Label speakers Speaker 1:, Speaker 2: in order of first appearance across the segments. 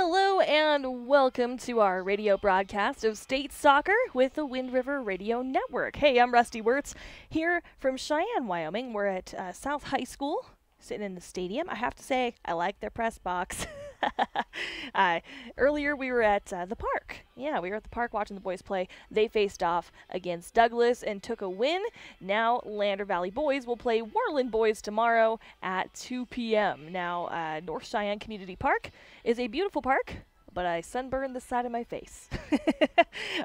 Speaker 1: Hello and welcome to our radio broadcast of state soccer with the Wind River Radio Network. Hey, I'm Rusty Wirtz here from Cheyenne, Wyoming. We're at South High School, sitting in the stadium. I have to say, I like their press box. Earlier we were at the park. Yeah, we were at the park watching the boys play. They faced off against Douglas and took a win. Now Lander Valley boys will play Worland boys tomorrow at 2 p.m. Now, North Cheyenne Community Park is a beautiful park, but I sunburned the side of my face.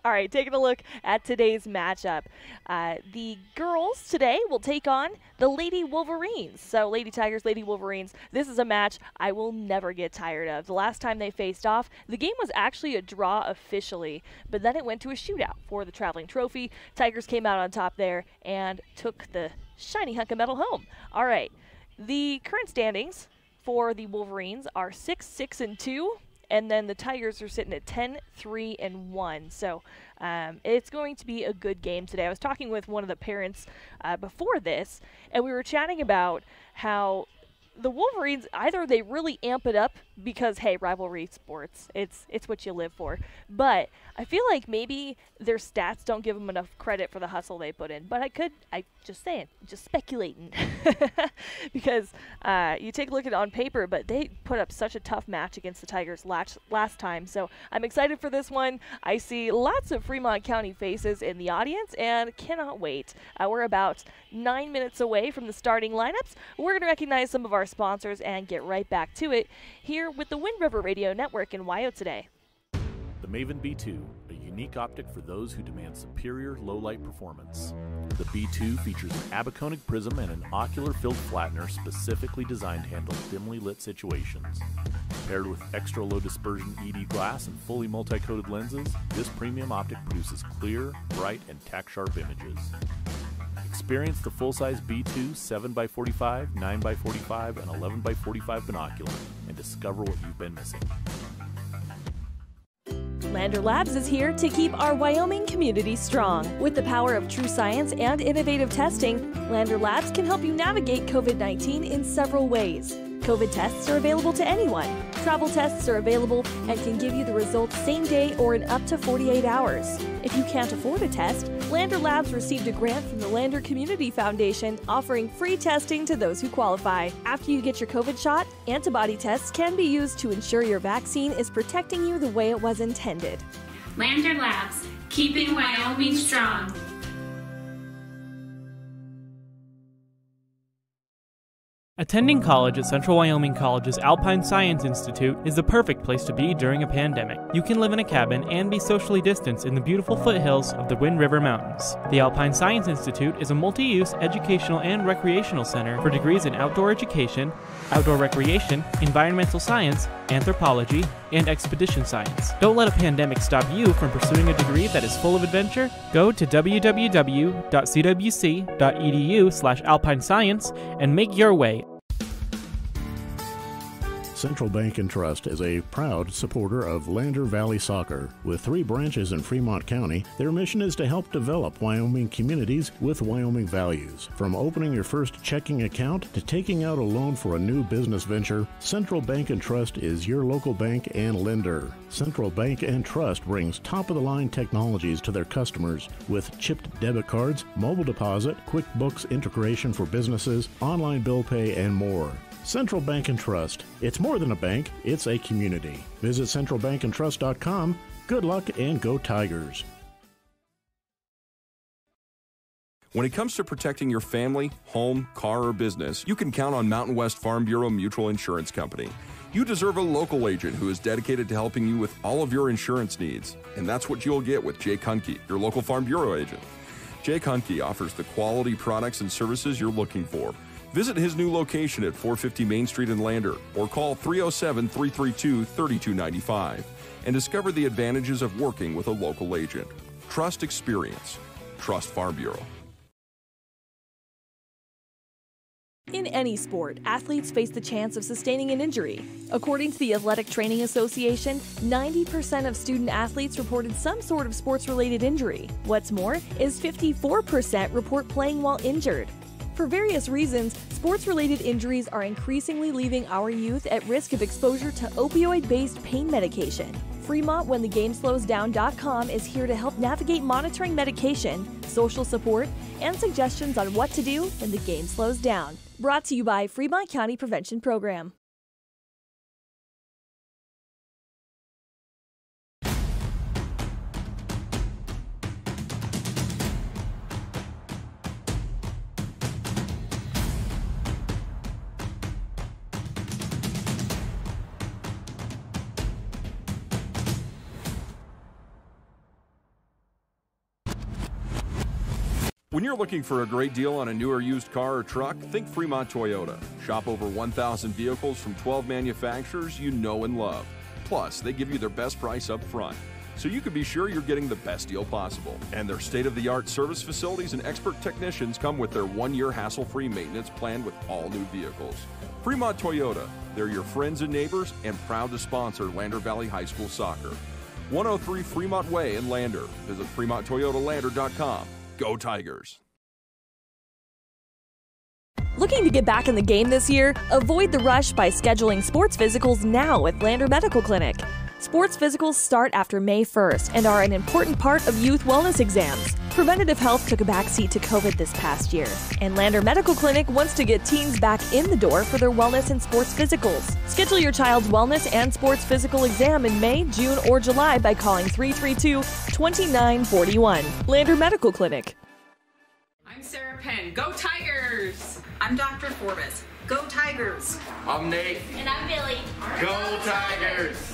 Speaker 1: All right, taking a look at today's matchup. The girls today will take on the Lady Wolverines. So Lady Tigers, Lady Wolverines, this is a match I will never get tired of. The last time they faced off, the game was actually a draw officially, but then it went to a shootout for the traveling trophy. Tigers came out on top there and took the shiny hunk of metal home. All right, the current standings for the Wolverines are 6-6-2. And then the Tigers are sitting at 10-3-1. So it's going to be a good game today. I was talking with one of the parents before this, and we were chatting about how the Wolverines, either they really amp it up because, hey, rivalry sports, it's what you live for. But I feel like maybe their stats don't give them enough credit for the hustle they put in. But I just saying, just speculating. Because you take a look at it on paper, but they put up such a tough match against the Tigers last time. So I'm excited for this one. I see lots of Fremont County faces in the audience and cannot wait. We're about 9 minutes away from the starting lineups. We're going to recognize some of our sponsors and get right back to it here with the Wind River Radio Network in Wyo today.
Speaker 2: The Maven B2, a unique optic for those who demand superior low-light performance. The B2 features an abaconic prism and an ocular-filled flattener specifically designed to handle dimly lit situations. Paired with extra low dispersion ED glass and fully multi-coated lenses, this premium optic produces clear, bright, and tack-sharp images. Experience the full-size B2 7x45, 9x45, and 11x45 binocular and discover what you've been missing.
Speaker 1: Lander Labs is here to keep our Wyoming community strong. With the power of true science and innovative testing, Lander Labs can help you navigate COVID-19 in several ways. COVID tests are available to anyone. Travel tests are available and can give you the results same day or in up to 48 hours. If you can't afford a test, Lander Labs received a grant from the Lander Community Foundation offering free testing to those who qualify. After you get your COVID shot, antibody tests can be used to ensure your vaccine is protecting you the way it was intended.
Speaker 3: Lander Labs, keeping Wyoming strong.
Speaker 4: Attending college at Central Wyoming College's Alpine Science Institute is the perfect place to be during a pandemic. You can live in a cabin and be socially distanced in the beautiful foothills of the Wind River Mountains. The Alpine Science Institute is a multi-use educational and recreational center for degrees in outdoor education, outdoor recreation, environmental science, anthropology, and expedition science. Don't let a pandemic stop you from pursuing a degree that is full of adventure. Go to www.cwc.edu/alpinescience and make your way.
Speaker 5: Central Bank and Trust is a proud supporter of Lander Valley Soccer. With 3 branches in Fremont County, their mission is to help develop Wyoming communities with Wyoming values. From opening your first checking account to taking out a loan for a new business venture, Central Bank and Trust is your local bank and lender. Central Bank and Trust brings top-of-the-line technologies to their customers with chipped debit cards, mobile deposit, QuickBooks integration for businesses, online bill pay, and more. Central Bank and Trust. It's more than a bank, it's a community. Visit centralbankandtrust.com. Good luck and go Tigers.
Speaker 6: When it comes to protecting your family, home, car, or business, you can count on Mountain West Farm Bureau Mutual Insurance Company. You deserve a local agent who is dedicated to helping you with all of your insurance needs. And that's what you'll get with Jake Hunke, your local Farm Bureau agent. Jake Hunke offers the quality products and services you're looking for. Visit his new location at 450 Main Street in Lander or call 307-332-3295 and discover the advantages of working with a local agent. Trust experience. Trust Farm Bureau.
Speaker 1: In any sport, athletes face the chance of sustaining an injury. According to the Athletic Training Association, 90% of student athletes reported some sort of sports-related injury. What's more is 54% report playing while injured. For various reasons, sports-related injuries are increasingly leaving our youth at risk of exposure to opioid-based pain medication. Fremont WhenTheGameSlowsDown.com is here to help navigate monitoring medication, social support, and suggestions on what to do when the game slows down. Brought to you by Fremont County Prevention Program.
Speaker 6: When you're looking for a great deal on a new or used car or truck, think Fremont Toyota. Shop over 1,000 vehicles from 12 manufacturers you know and love. Plus, they give you their best price up front, so you can be sure you're getting the best deal possible. And their state-of-the-art service facilities and expert technicians come with their 1-year hassle-free maintenance plan with all new vehicles. Fremont Toyota, they're your friends and neighbors and proud to sponsor Lander Valley High School soccer. 103 Fremont Way in Lander. Visit FremontToyotaLander.com. Go Tigers!
Speaker 1: Looking to get back in the game this year? Avoid the rush by scheduling sports physicals now with Lander Medical Clinic. Sports physicals start after May 1st and are an important part of youth wellness exams. Preventative health took a backseat to COVID this past year, and Lander Medical Clinic wants to get teens back in the door for their wellness and sports physicals. Schedule your child's wellness and sports physical exam in May, June, or July by calling 332-2941. Lander Medical Clinic.
Speaker 7: I'm Sarah Penn. Go Tigers!
Speaker 8: I'm Dr. Forbes. Go Tigers!
Speaker 9: I'm Nate.
Speaker 3: And I'm Billy.
Speaker 9: Go Tigers!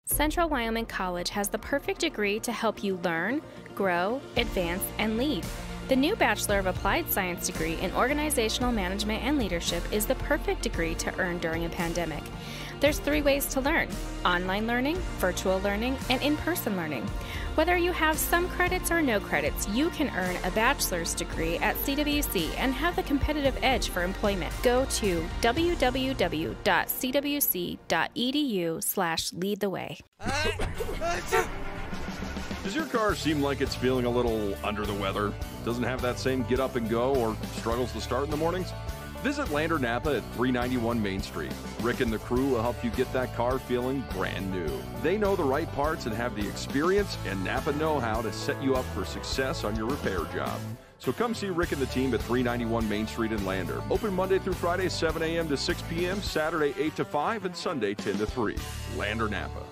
Speaker 10: Central Wyoming College has the perfect degree to help you learn, grow, advance, and lead. The new Bachelor of Applied Science degree in Organizational Management and Leadership is the perfect degree to earn during a pandemic. There's 3 ways to learn: online learning, virtual learning, and in-person learning. Whether you have some credits or no credits, you can earn a bachelor's degree at CWC and have the competitive edge for employment. Go to www.cwc.edu/leadtheway.
Speaker 6: Does your car seem like it's feeling a little under the weather? Doesn't have that same get up and go or struggles to start in the mornings? Visit Lander Napa at 391 Main Street. Rick and the crew will help you get that car feeling brand new. They know the right parts and have the experience and Napa know-how to set you up for success on your repair job. So come see Rick and the team at 391 Main Street in Lander. Open Monday through Friday, 7 a.m. to 6 p.m., Saturday, 8 to 5, and Sunday, 10 to 3. Lander Napa.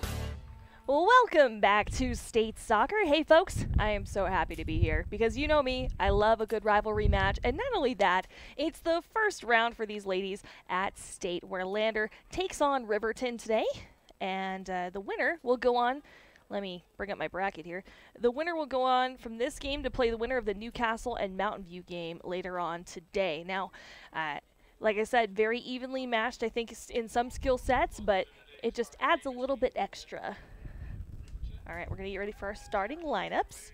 Speaker 1: Welcome back to State Soccer. Hey folks, I am so happy to be here because you know me, I love a good rivalry match, and not only that, it's the first round for these ladies at State where Lander takes on Riverton today, and the winner will go on. Let me bring up my bracket here. The winner will go on from this game to play the winner of the Newcastle and Mountain View game later on today. Now, like I said, very evenly matched, I think, in some skill sets, but it just adds a little bit extra. All right, we're going to get ready for our starting lineups.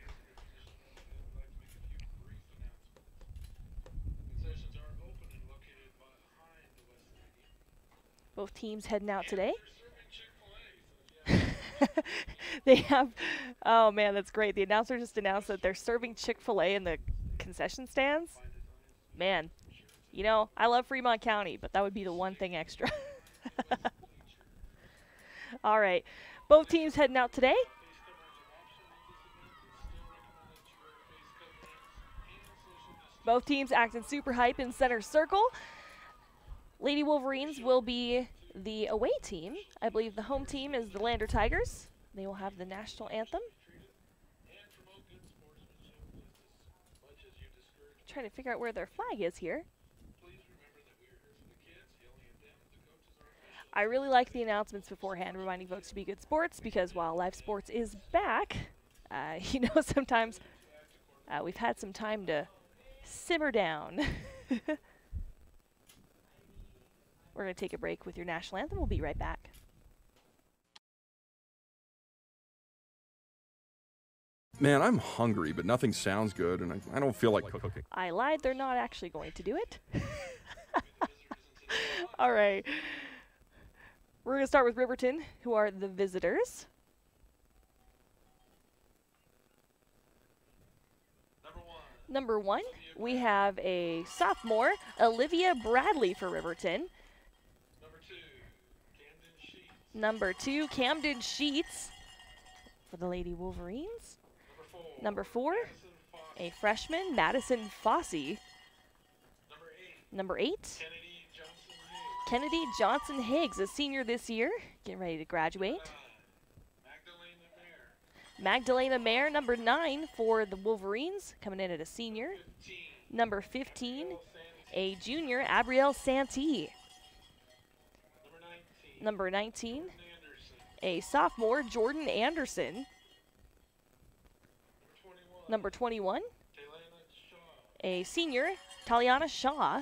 Speaker 1: Both teams heading out today. They have, oh man, that's great. The announcer just announced that they're serving Chick-fil-A in the concession stands. Man, you know, I love Fremont County, but that would be the one thing extra. All right, both teams heading out today. Both teams acting super hype in center circle. Lady Wolverines will be the away team. I believe the home team is the Lander Tigers. They will have the national anthem. Trying to figure out where their flag is here. I really like the announcements beforehand, reminding folks to be good sports, because while live sports is back, you know, sometimes we've had some time to simmer down. We're going to take a break with your national anthem. We'll be right back.
Speaker 6: Man, I'm hungry, but nothing sounds good, and I don't feel like cooking.
Speaker 1: I lied. They're not actually going to do it. All right. We're going to start with Riverton, who are the visitors. Number 1, we have a sophomore, Olivia Bradley for Riverton. Number 2, Camden Sheets for the Lady Wolverines. Number 4, a freshman, Madison Fossey. Number 8, Kennedy Johnson Higgs, a senior this year, getting ready to graduate. Magdalena Mayer, number 9 for the Wolverines, coming in at a senior. Number 15, a junior, Abrielle Santee. Number 19, a sophomore, Jordan Anderson. Number 21, a senior, Taliana Shaw.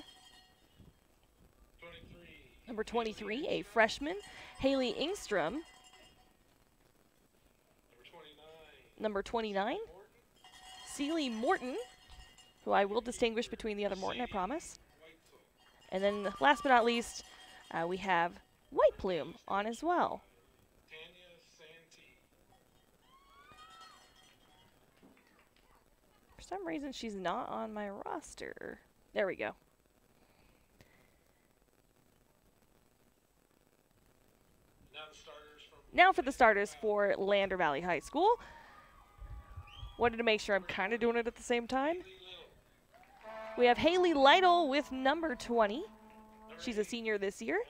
Speaker 1: Number 23, a freshman, Haley Ingstrom. Number 29, Celie Morton, who I will distinguish between the other Morton, I promise. And then last but not least, we have White Plume on as well. For some reason, she's not on my roster. There we go. Now for the starters for Lander Valley High School. Wanted to make sure I'm kind of doing it at the same time. We have Haley Lytle with number 20. She's a senior this year.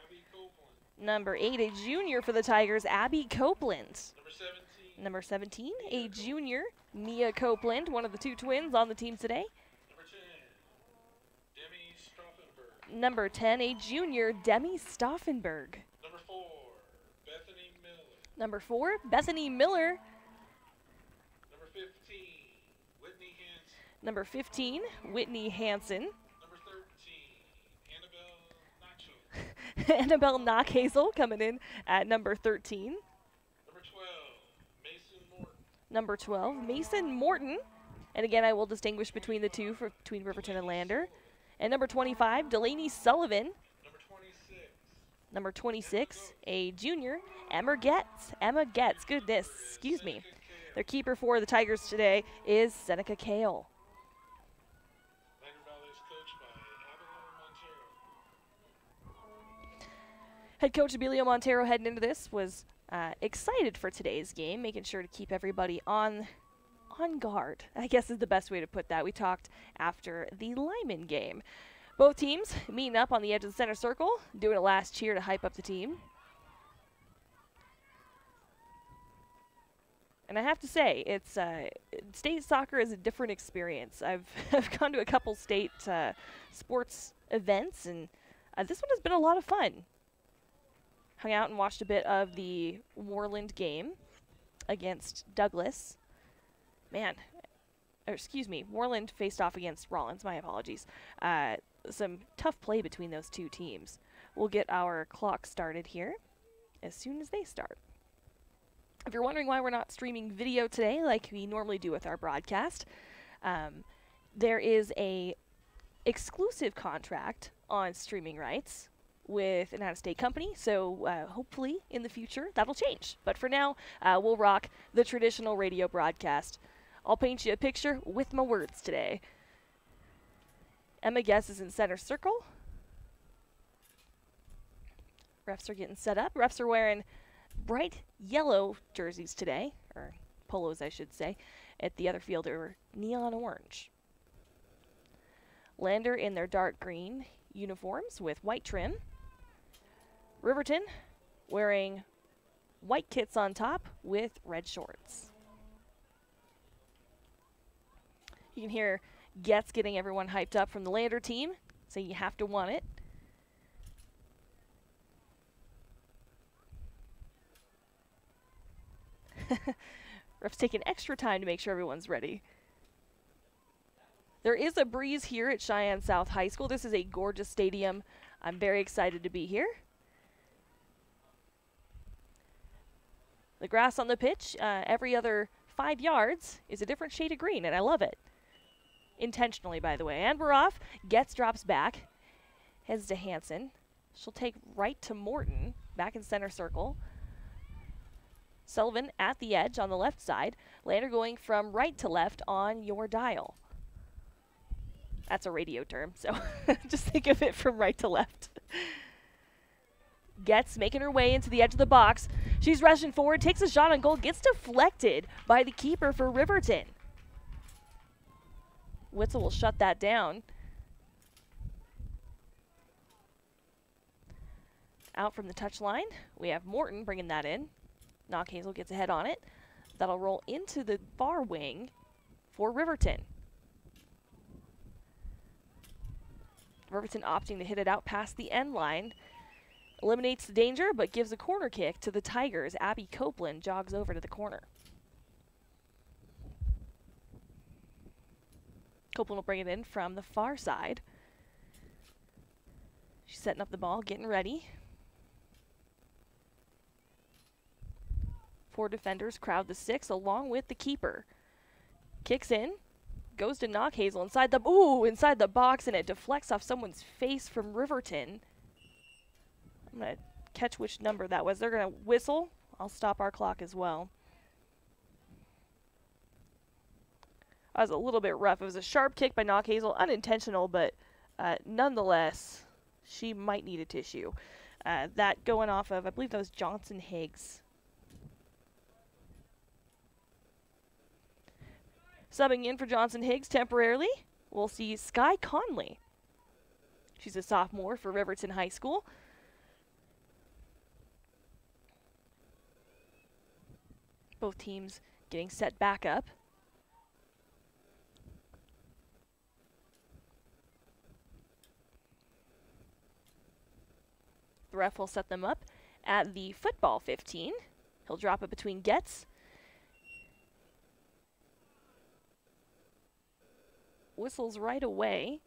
Speaker 1: Number 8, a junior for the Tigers, Abby Copeland. Number 17, a junior, Mia Copeland, one of the 2 twins on the team today. Number 10, a junior, Demi Stauffenberg. Number 4, Bethany Miller. Number 15, Whitney Hansen. Annabelle Knockhazel coming in at number 13. Number 12, Mason Morton. And again, I will distinguish between the two, between Riverton and Lander. And number 25, Delaney Sullivan. Number 26, a junior, Emma Getz. Emma Getz, goodness, excuse me. Their keeper for the Tigers today is Seneca Kale. Head coach Abilio Montero heading into this was excited for today's game, making sure to keep everybody on guard, I guess is the best way to put that. We talked after the Lyman game. Both teams meeting up on the edge of the center circle, doing a last cheer to hype up the team. And I have to say, it's state soccer is a different experience. I've gone to a couple state sports events, and this one has been a lot of fun. Hung out and watched a bit of the Warland game against Douglas. Man, or excuse me, Warland faced off against Rollins, my apologies. Some tough play between those 2 teams. We'll get our clock started here as soon as they start. If you're wondering why we're not streaming video today like we normally do with our broadcast, there is a exclusive contract on streaming rights with an out-of-state company, so hopefully in the future that'll change. But for now, we'll rock the traditional radio broadcast. I'll paint you a picture with my words today. Emma Guess is in center circle. Refs are getting set up. Refs are wearing bright yellow jerseys today, or polos I should say. At the other field, they were neon orange. Lander in their dark green uniforms with white trim. Riverton wearing white kits on top with red shorts. You can hear Getz getting everyone hyped up from the Lander team, so you have to want it. Ref's taking extra time to make sure everyone's ready. There is a breeze here at Cheyenne South High School. This is a gorgeous stadium. I'm very excited to be here. The grass on the pitch, every other 5 yards, is a different shade of green, and I love it. Intentionally, by the way. And we're off. Getz drops back. Heads to Hansen. She'll take right to Morton, back in center circle. Sullivan at the edge on the left side. Lander going from right to left on your dial. That's a radio term, so just think of it from right to left. Gets making her way into the edge of the box. She's rushing forward, takes a shot on goal, gets deflected by the keeper for Riverton. Witzel will shut that down. Out from the touchline, we have Morton bringing that in. Knockhazel gets ahead on it. That'll roll into the far wing for Riverton. Riverton opting to hit it out past the end line. Eliminates the danger, but gives a corner kick to the Tigers. Abby Copeland jogs over to the corner. Copeland will bring it in from the far side. She's setting up the ball, getting ready. 4 defenders crowd the 6 along with the keeper. Kicks in, goes to Knockhazel inside the box, and it deflects off someone's face from Riverton. I'm going to catch which number that was. They're going to whistle. I'll stop our clock as well. That was a little bit rough. It was a sharp kick by Knockhazel, unintentional, but nonetheless, she might need a tissue. That going off of, I believe that was Johnson Higgs. Subbing in for Johnson Higgs temporarily, we'll see Sky Conley. She's a sophomore for Riverton High School. Both teams getting set back up. The ref will set them up at the football 15. He'll drop it between Getz. Whistles right away.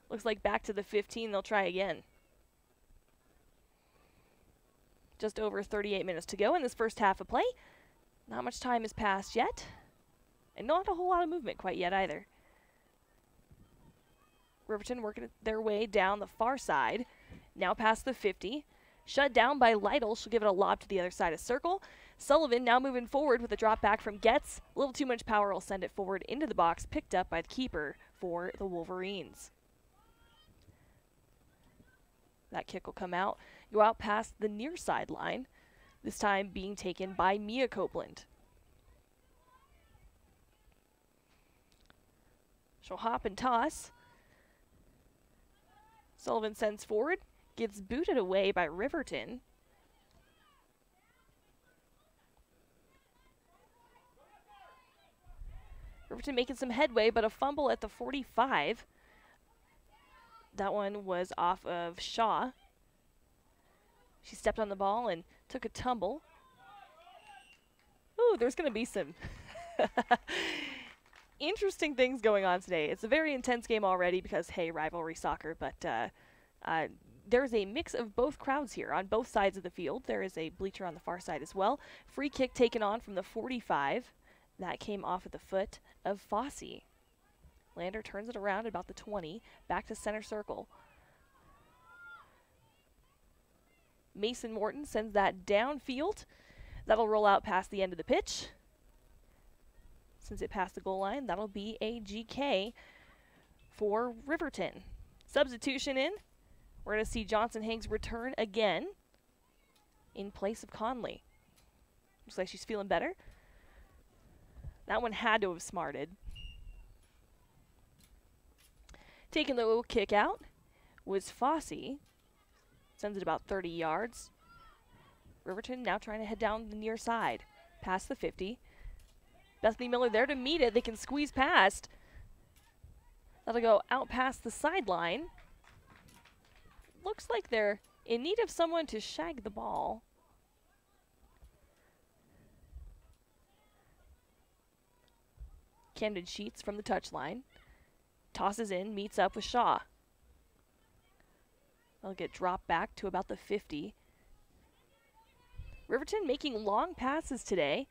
Speaker 1: Looks like back to the 15, they'll try again. Just over 38 minutes to go in this first half of play. Not much time has passed yet. And not a whole lot of movement quite yet either. Riverton working their way down the far side. Now past the 50. Shut down by Lytle. She'll give it a lob to the other side of circle. Sullivan now moving forward with a drop back from Getz. A little too much power will send it forward into the box. Picked up by the keeper for the Wolverines. That kick will come out. Go out past the near sideline. This time being taken by Mia Copeland. She'll hop and toss. Sullivan sends forward. Gets booted away by Riverton. Riverton making some headway, but a fumble at the 45. That one was off of Shaw. She stepped on the ball and took a tumble. Ooh, there's going to be some interesting things going on today. It's a very intense game already because, hey, rivalry soccer, but there's a mix of both crowds here on both sides of the field. There is a bleacher on the far side as well. Free kick taken on from the 45. That came off at the foot of Fossey. Lander turns it around at about the 20, back to center circle. Mason Morton sends that downfield. That'll roll out past the end of the pitch. Since it passed the goal line, that'll be a GK for Riverton. Substitution in. We're going to see Johnson Higgs return again in place of Conley. Looks like she's feeling better. That one had to have smarted. Taking the little kick out was Fossey. Sends it about 30 yards. Riverton now trying to head down the near side. Past the 50. Bethany Miller there to meet it. They can squeeze past. That'll go out past the sideline. Looks like they're in need of someone to shag the ball. Camden Sheets from the touchline. Tosses in, meets up with Shaw. They'll get dropped back to about the 50. Riverton making long passes today.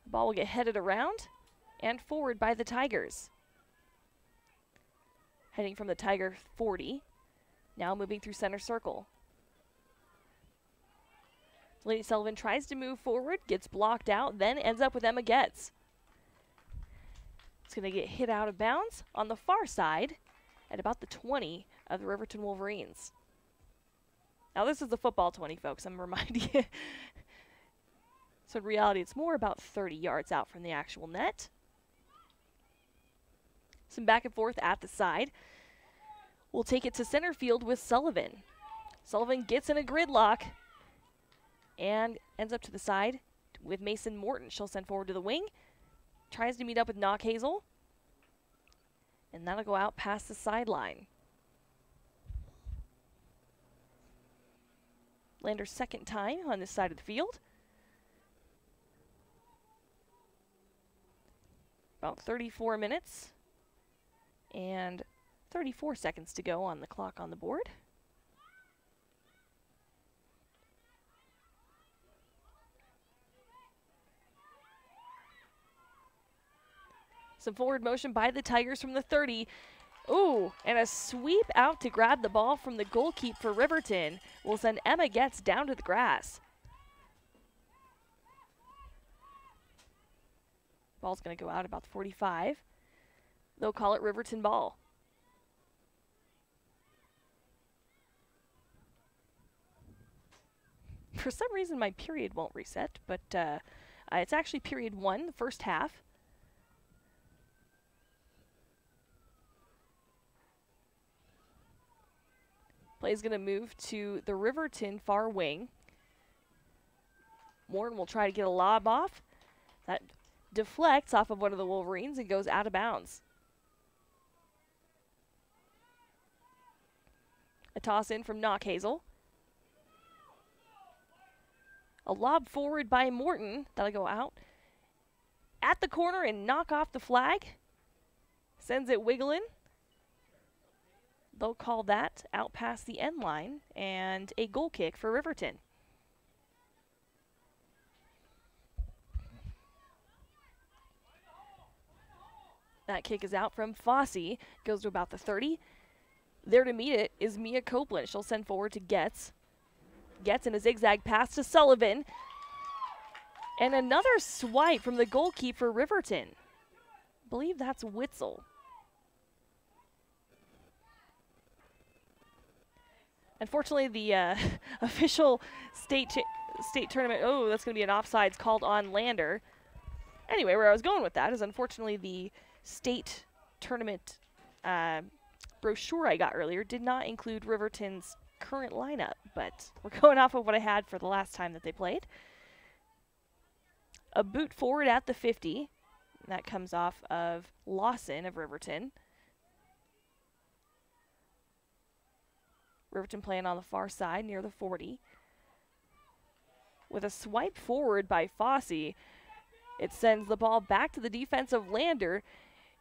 Speaker 1: The ball will get headed around and forward by the Tigers. Heading from the Tiger 40. Now moving through center circle. Lady Sullivan tries to move forward, gets blocked out, then ends up with Emma Getz. It's going to get hit out of bounds on the far side at about the 20 of the Riverton Wolverines. Now this is the football 20, folks, I'm reminding you. So in reality, it's more about 30 yards out from the actual net. Some back and forth at the side. We'll take it to center field with Sullivan. Sullivan gets in a gridlock and ends up to the side with Mason Morton. She'll send forward to the wing. Tries to meet up with Knock Hazel. And that'll go out past the sideline. Lander's second time on this side of the field. About 34 minutes and 34 seconds to go on the clock on the board. Some forward motion by the Tigers from the 30. Ooh, and a sweep out to grab the ball from the goalkeeper for Riverton will send Emma Getz down to the grass. Ball's going to go out about the 45. They'll call it Riverton ball. For some reason, my period won't reset, but it's actually period 1, the first half. Play's going to move to the Riverton far wing. Morton will try to get a lob off. That deflects off of one of the Wolverines and goes out of bounds. A toss in from Knock Hazel. A lob forward by Morton. That'll go out at the corner and knock off the flag. Sends it wiggling. They'll call that out past the end line and a goal kick for Riverton. That kick is out from Fossey. Goes to about the 30. There to meet it is Mia Copeland. She'll send forward to Getz. Getz in a zigzag pass to Sullivan. And another swipe from the goalkeeper for Riverton. I believe that's Witzel. Unfortunately, the official state tournament, that's going to be an offsides called on Lander. Anyway, where I was going with that is unfortunately the state tournament brochure I got earlier did not include Riverton's current lineup, but we're going off of what I had for the last time that they played. A boot forward at the 50. That comes off of Lawson of Riverton. Riverton playing on the far side near the 40. With a swipe forward by Fossey, it sends the ball back to the defensive Lander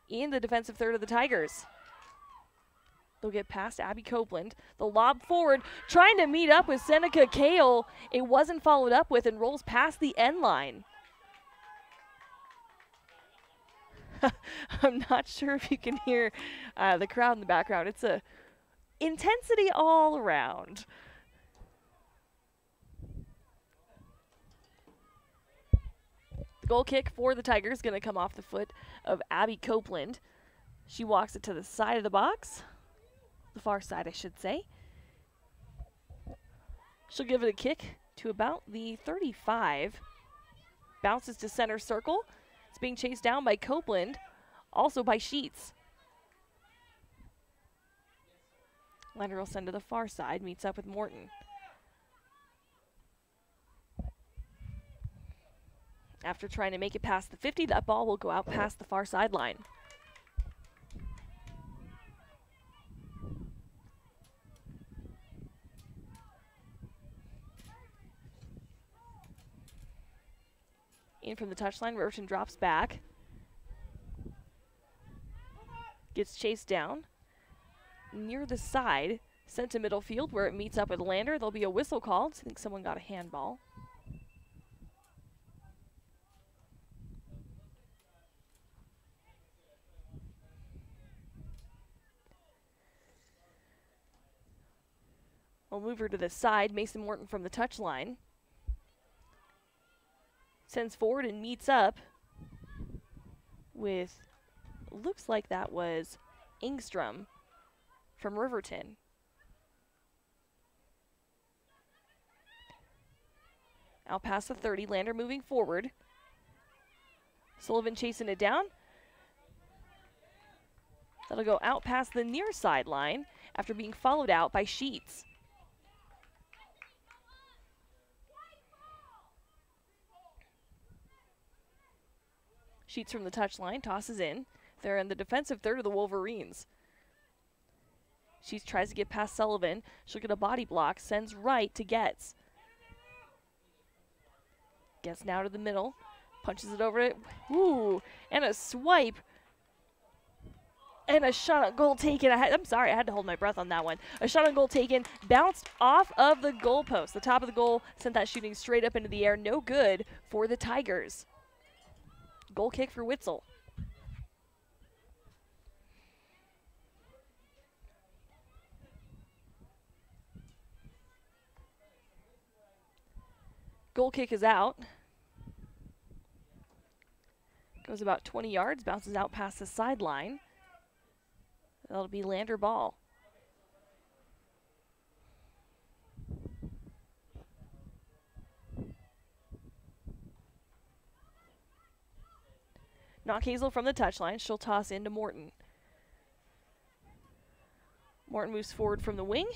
Speaker 1: in the defensive third of the Tigers. They'll get past Abby Copeland. The lob forward, trying to meet up with Seneca Kale. It wasn't followed up with and rolls past the end line. I'm not sure if you can hear the crowd in the background. It's a intensity all around. The goal kick for the Tigers is going to come off the foot of Abby Copeland. She walks it to the side of the box. The far side, I should say. She'll give it a kick to about the 35. Bounces to center circle. It's being chased down by Copeland, also by Sheets. Lander will send to the far side, meets up with Morton. After trying to make it past the 50, that ball will go out past the far sideline. In from the touchline, Riverton drops back. Gets chased down. Near the side, sent to middle field where it meets up with Lander. There'll be a whistle called. I think someone got a handball. We'll move her to the side. Mason Morton from the touchline. Sends forward and meets up with looks like that was Engstrom from Riverton. Out past the 30, Lander moving forward. Sullivan chasing it down. That'll go out past the near sideline after being followed out by Sheets. Sheets from the touchline, tosses in. They're in the defensive third of the Wolverines. Sheets tries to get past Sullivan. She'll get a body block, sends right to Getz. Getz now to the middle, punches it over it. Ooh, and a swipe. And a shot on goal taken. I'm sorry, I had to hold my breath on that one. A shot on goal taken, bounced off of the goalpost. The top of the goal sent that shooting straight up into the air. No good for the Tigers. Goal kick for Witzel. Goal kick is out. Goes about 20 yards, bounces out past the sideline. That'll be Lander ball. Knockhazel from the touchline. She'll toss into Morton. Morton moves forward from the wing.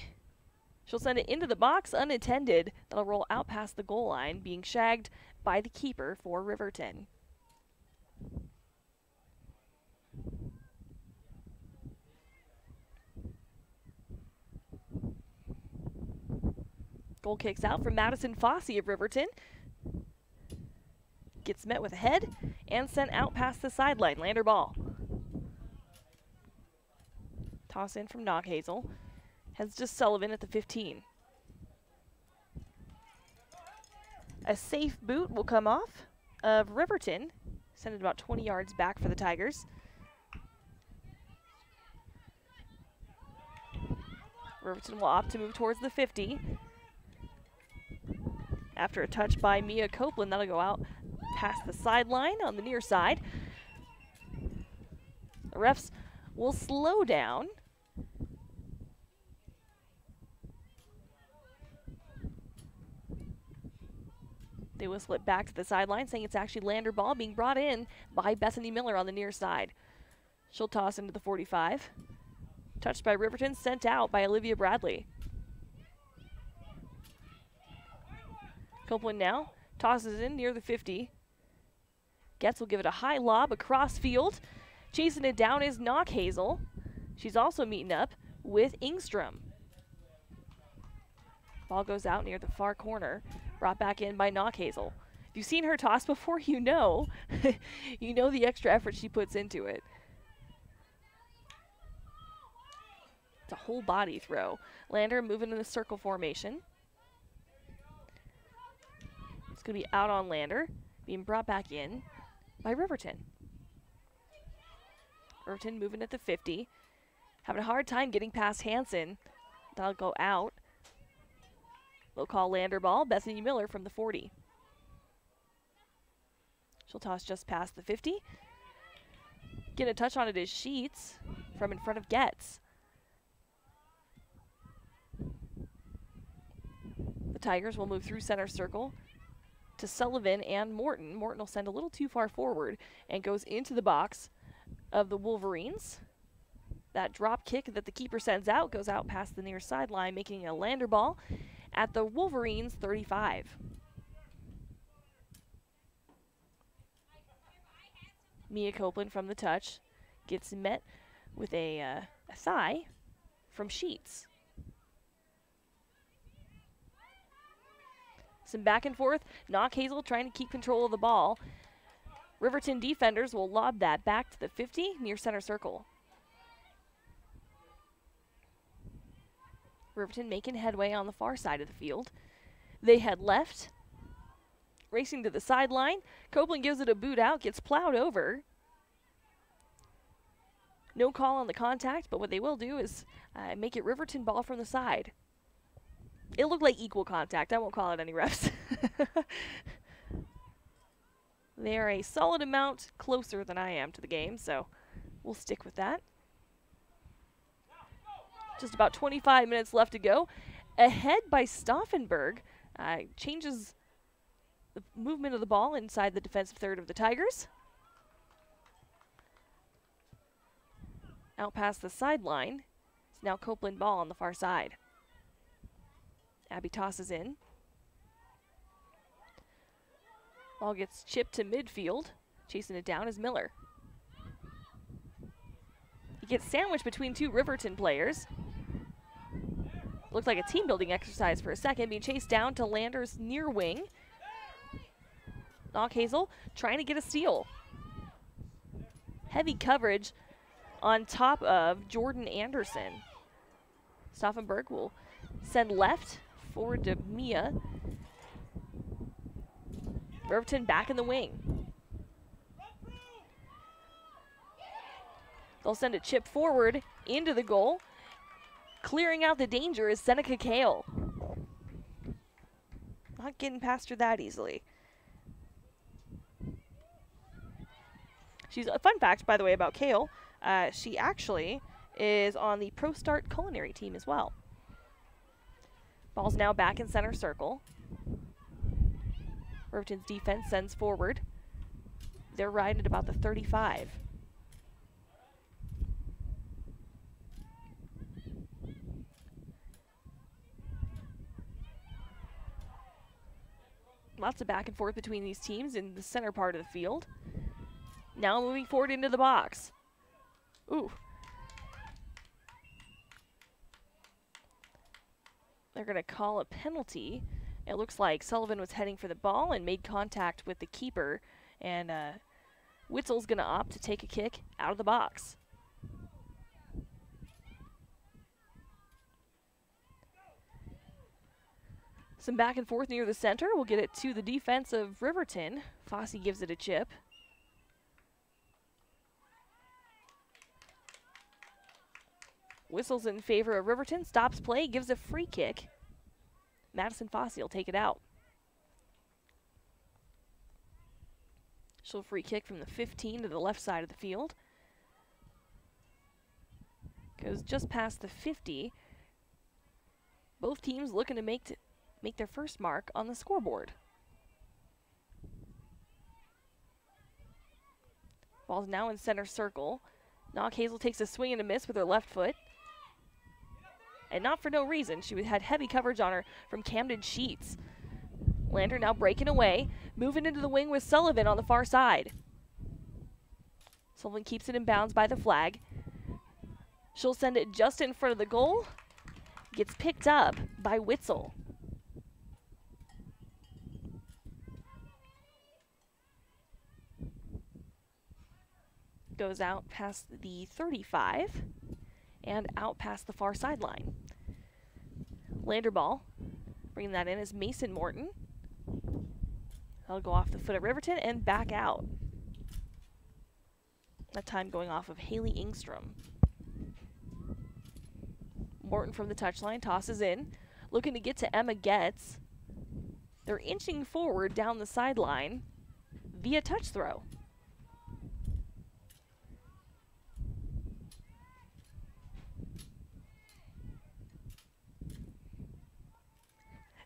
Speaker 1: She'll send it into the box unattended. That'll roll out past the goal line, being shagged by the keeper for Riverton. Goal kicks out from Madison Fossey of Riverton. Gets met with a head and sent out past the sideline. Lander ball. Toss in from Knockhazel. Heads to Sullivan at the 15. A safe boot will come off of Riverton. Send it about 20 yards back for the Tigers. Riverton will opt to move towards the 50. After a touch by Mia Copeland, that'll go out past the sideline on the near side. The refs will slow down. They whistle it back to the sideline, saying it's actually Lander ball being brought in by Bethany Miller on the near side. She'll toss into the 45. Touched by Riverton, sent out by Olivia Bradley. Copeland now tosses in near the 50. Getz will give it a high lob across field. Chasing it down is Knockhazel. She's also meeting up with Engstrom. Ball goes out near the far corner. Brought back in by Knockhazel. If you've seen her toss before, you know. You know the extra effort she puts into it. It's a whole body throw. Lander moving in the circle formation. It's going to be out on Lander, being brought back in by Riverton. Riverton moving at the 50. Having a hard time getting past Hansen. That'll go out. They'll call Lander ball. Bethany Miller from the 40. She'll toss just past the 50. Getting a touch on it is Sheets from in front of Getz. The Tigers will move through center circle to Sullivan and Morton. Morton will send a little too far forward and goes into the box of the Wolverines. That drop kick that the keeper sends out goes out past the near sideline, making a Lander ball at the Wolverines 35. Mia Copeland from the touch gets met with a thigh from Sheets. Some back and forth. Knockhazel trying to keep control of the ball. Riverton defenders will lob that back to the 50 near center circle. Riverton making headway on the far side of the field. They head left. Racing to the sideline. Copeland gives it a boot out, gets plowed over. No call on the contact, but what they will do is make it Riverton ball from the side. It looked like equal contact. I won't call it any refs. They are a solid amount closer than I am to the game, so We'll stick with that. Just about 25 minutes left to go. Ahead by Stauffenberg. Changes the movement of the ball inside the defensive third of the Tigers. Out past the sideline. It's now Copeland ball on the far side. Abby tosses in. Ball gets chipped to midfield. Chasing it down is Miller. He gets sandwiched between two Riverton players. Looked like a team building exercise for a second, being chased down to Lander's near wing. Hazel trying to get a steal. Heavy coverage on top of Jordan Anderson. Stauffenberg will send left forward to Mia. Riverton back in the wing. They'll send a chip forward into the goal. Clearing out the danger is Seneca Kale. Not getting past her that easily. She's a fun fact, by the way, about Kale. She actually is on the Pro Start culinary team as well. Ball's now back in center circle. Riverton's defense sends forward. They're riding at about the 35. Lots of back and forth between these teams in the center part of the field. Now moving forward into the box. Ooh. They're going to call a penalty. It looks like Sullivan was heading for the ball and made contact with the keeper. And Witzel's going to opt to take a kick out of the box. Some back and forth near the center. We'll get it to the defense of Riverton. Fosse gives it a chip. Whistles in favor of Riverton. Stops play. Gives a free kick. Madison Fosse will take it out. She'll free kick from the 15 to the left side of the field. Goes just past the 50. Both teams looking to make their first mark on the scoreboard. Ball's now in center circle. Hazel takes a swing and a miss with her left foot. And not for no reason. She had heavy coverage on her from Camden Sheets. Lander now breaking away, moving into the wing with Sullivan on the far side. Sullivan keeps it in bounds by the flag. She'll send it just in front of the goal. Gets picked up by Witzel. Goes out past the 35 and out past the far sideline. Lander ball, bringing that in is Mason Morton. That'll go off the foot of Riverton and back out. That time going off of Haley Ingstrom. Morton from the touchline tosses in, looking to get to Emma Getz. They're inching forward down the sideline via touch throw.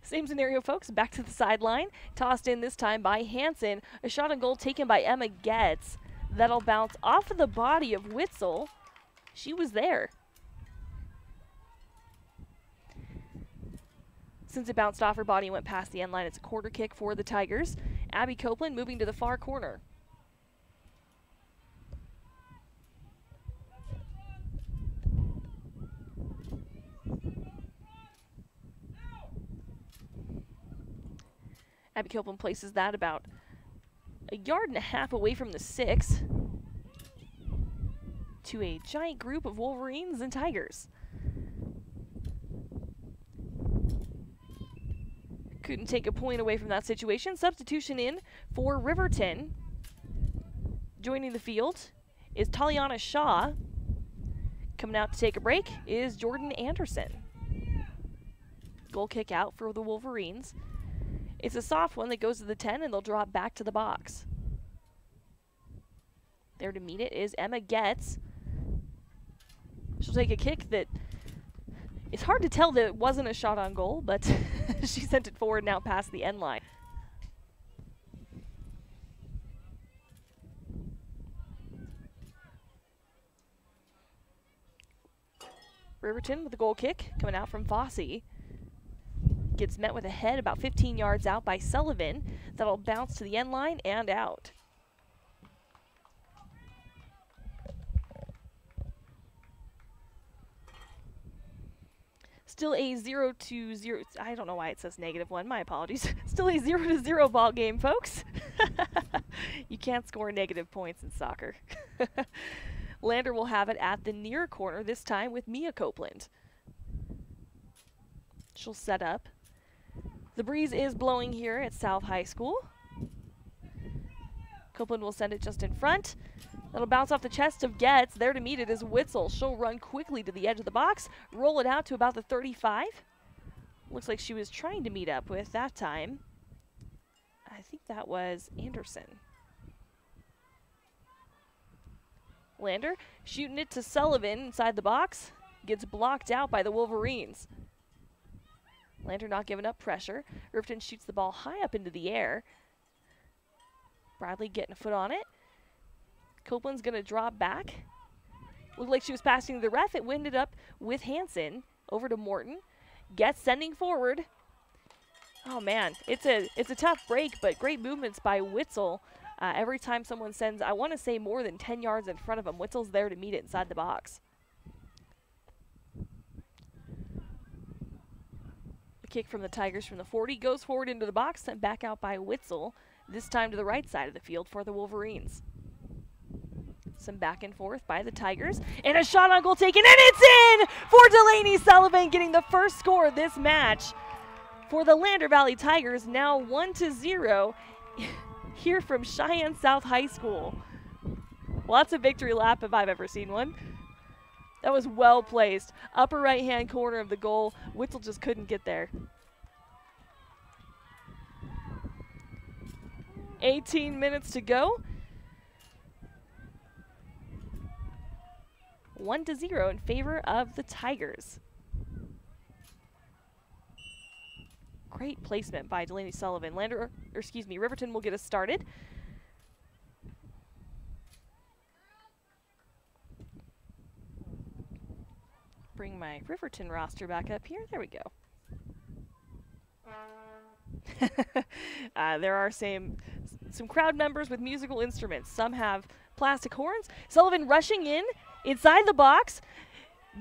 Speaker 1: Same scenario, folks. Back to the sideline. Tossed in this time by Hansen. A shot on goal taken by Emma Getz. That'll bounce off of the body of Witzel. She was there. Since it bounced off her body and went past the end line, it's a quarter kick for the Tigers. Abby Copeland moving to the far corner. Abby Copeland places that about a yard and a half away from the 6 to a giant group of Wolverines and Tigers. Couldn't take a point away from that situation. Substitution in for Riverton. Joining the field is Taliana Shaw. Coming out to take a break is Jordan Anderson. Goal kick out for the Wolverines. It's a soft one that goes to the 10, and they'll drop back to the box. There to meet it is Emma Getz. She'll take a kick that it's hard to tell that it wasn't a shot on goal, but she sent it forward now past the end line. Riverton with the goal kick coming out from Fossey. Gets met with a head about 15 yards out by Sullivan. That'll bounce to the end line and out. Still a 0-0. I don't know why it says -1. My apologies. Still a 0-0 ball game, folks. You can't score negative points in soccer. Lander will have it at the near corner, this time with Mia Copeland. She'll set up. The breeze is blowing here at South High School. Copeland will send it just in front. That'll bounce off the chest of Getz. There to meet it is Witzel. She'll run quickly to the edge of the box, roll it out to about the 35. Looks like she was trying to meet up with that time. I think that was Anderson. Lander shooting it to Sullivan inside the box. Gets blocked out by the Wolverines. Lander not giving up pressure. Riverton shoots the ball high up into the air. Bradley getting a foot on it. Copeland's going to drop back. Looked like she was passing the ref. It winded up with Hansen over to Morton. Gets sending forward. Oh man, it's a tough break, but great movements by Witzel. Every time someone sends, I want to say more than 10 yards in front of him, Witzel's there to meet it inside the box. The kick from the Tigers from the 40 goes forward into the box, sent back out by Witzel, this time to the right side of the field for the Wolverines. Some back and forth by the Tigers, and a shot on goal taken, and it's in for Delaney Sullivan, getting the first score of this match for the Lander Valley Tigers, now 1-0 here from Cheyenne South High School. Well, that's a victory lap if I've ever seen one. That was well placed. Upper right-hand corner of the goal. Witzel just couldn't get there. 18 minutes to go. 1-0 in favor of the Tigers. Great placement by Delaney Sullivan. Riverton will get us started. Bring my Riverton roster back up here. There we go. There are some crowd members with musical instruments. Some have plastic horns. Sullivan rushing in inside the box.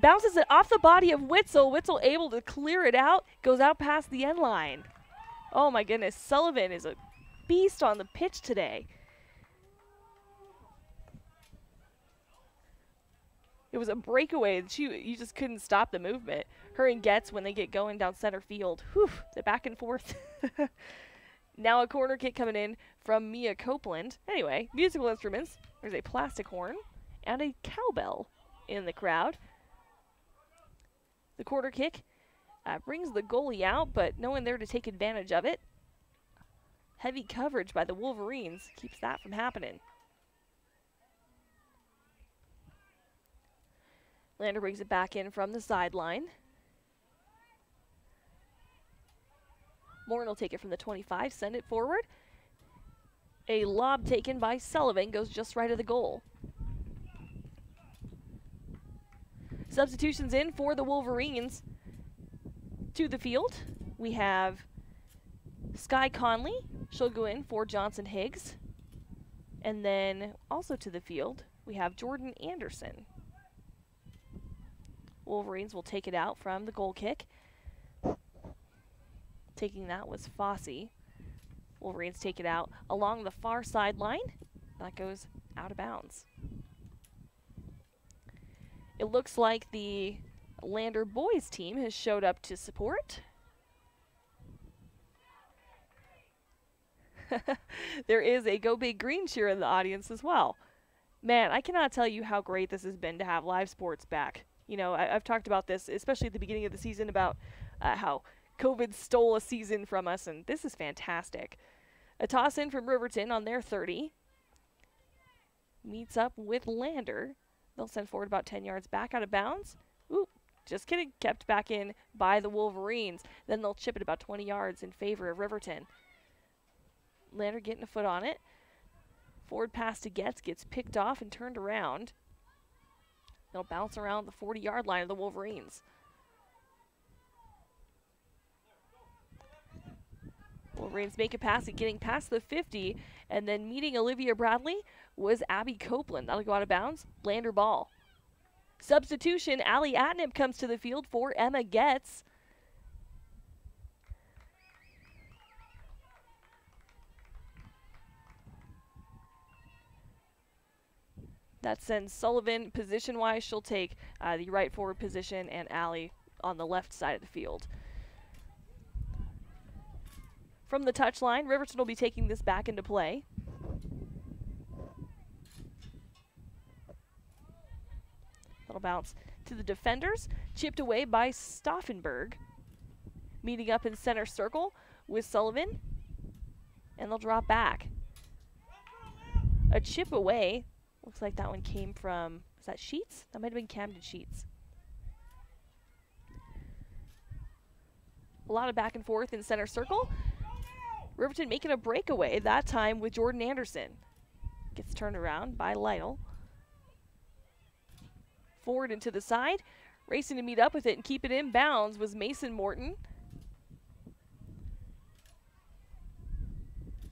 Speaker 1: Bounces it off the body of Witzel. Witzel able to clear it out. Goes out past the end line. Oh my goodness. Sullivan is a beast on the pitch today. It was a breakaway. You just couldn't stop the movement. Her and Getz, when they get going down center field, whew, they're back and forth. Now a corner kick coming in from Mia Copeland. Anyway, musical instruments. There's a plastic horn and a cowbell in the crowd. The quarter kick brings the goalie out, but no one there to take advantage of it. Heavy coverage by the Wolverines keeps that from happening. Lander brings it back in from the sideline. Morton will take it from the 25, send it forward. A lob taken by Sullivan goes just right of the goal. Substitutions in for the Wolverines. To the field, we have Sky Conley. She'll go in for Johnson Higgs. And then also to the field, we have Jordan Anderson. Wolverines will take it out from the goal kick. Taking that was Fossey. Wolverines take it out along the far sideline. That goes out of bounds. It looks like the Lander boys team has showed up to support. There is a Go Big Green cheer in the audience as well. Man, I cannot tell you how great this has been to have live sports back. You know, I've talked about this, especially at the beginning of the season, about how COVID stole a season from us, and this is fantastic. A toss in from Riverton on their 30. Meets up with Lander. They'll send forward about 10 yards back out of bounds. Ooh, just kidding. Kept back in by the Wolverines. Then they'll chip it about 20 yards in favor of Riverton. Lander getting a foot on it. Forward pass to gets picked off and turned around. They'll bounce around the 40-yard line of the Wolverines. Wolverines make a pass at getting past the 50, and then meeting Olivia Bradley was Abby Copeland. That'll go out of bounds. Lander ball. Substitution, Allie Atnip comes to the field for Emma Getz. That sends Sullivan position-wise. She'll take the right forward position, and Allie on the left side of the field. From the touchline, Riverton will be taking this back into play. That'll bounce to the defenders. Chipped away by Stauffenberg. Meeting up in center circle with Sullivan. And they'll drop back. A chip away. Looks like that one came from, is that Sheets? That might have been Camden Sheets. A lot of back and forth in center circle. Riverton making a breakaway, that time with Jordan Anderson. Gets turned around by Lytle. Forward and to the side. Racing to meet up with it and keep it in bounds was Mason Morton.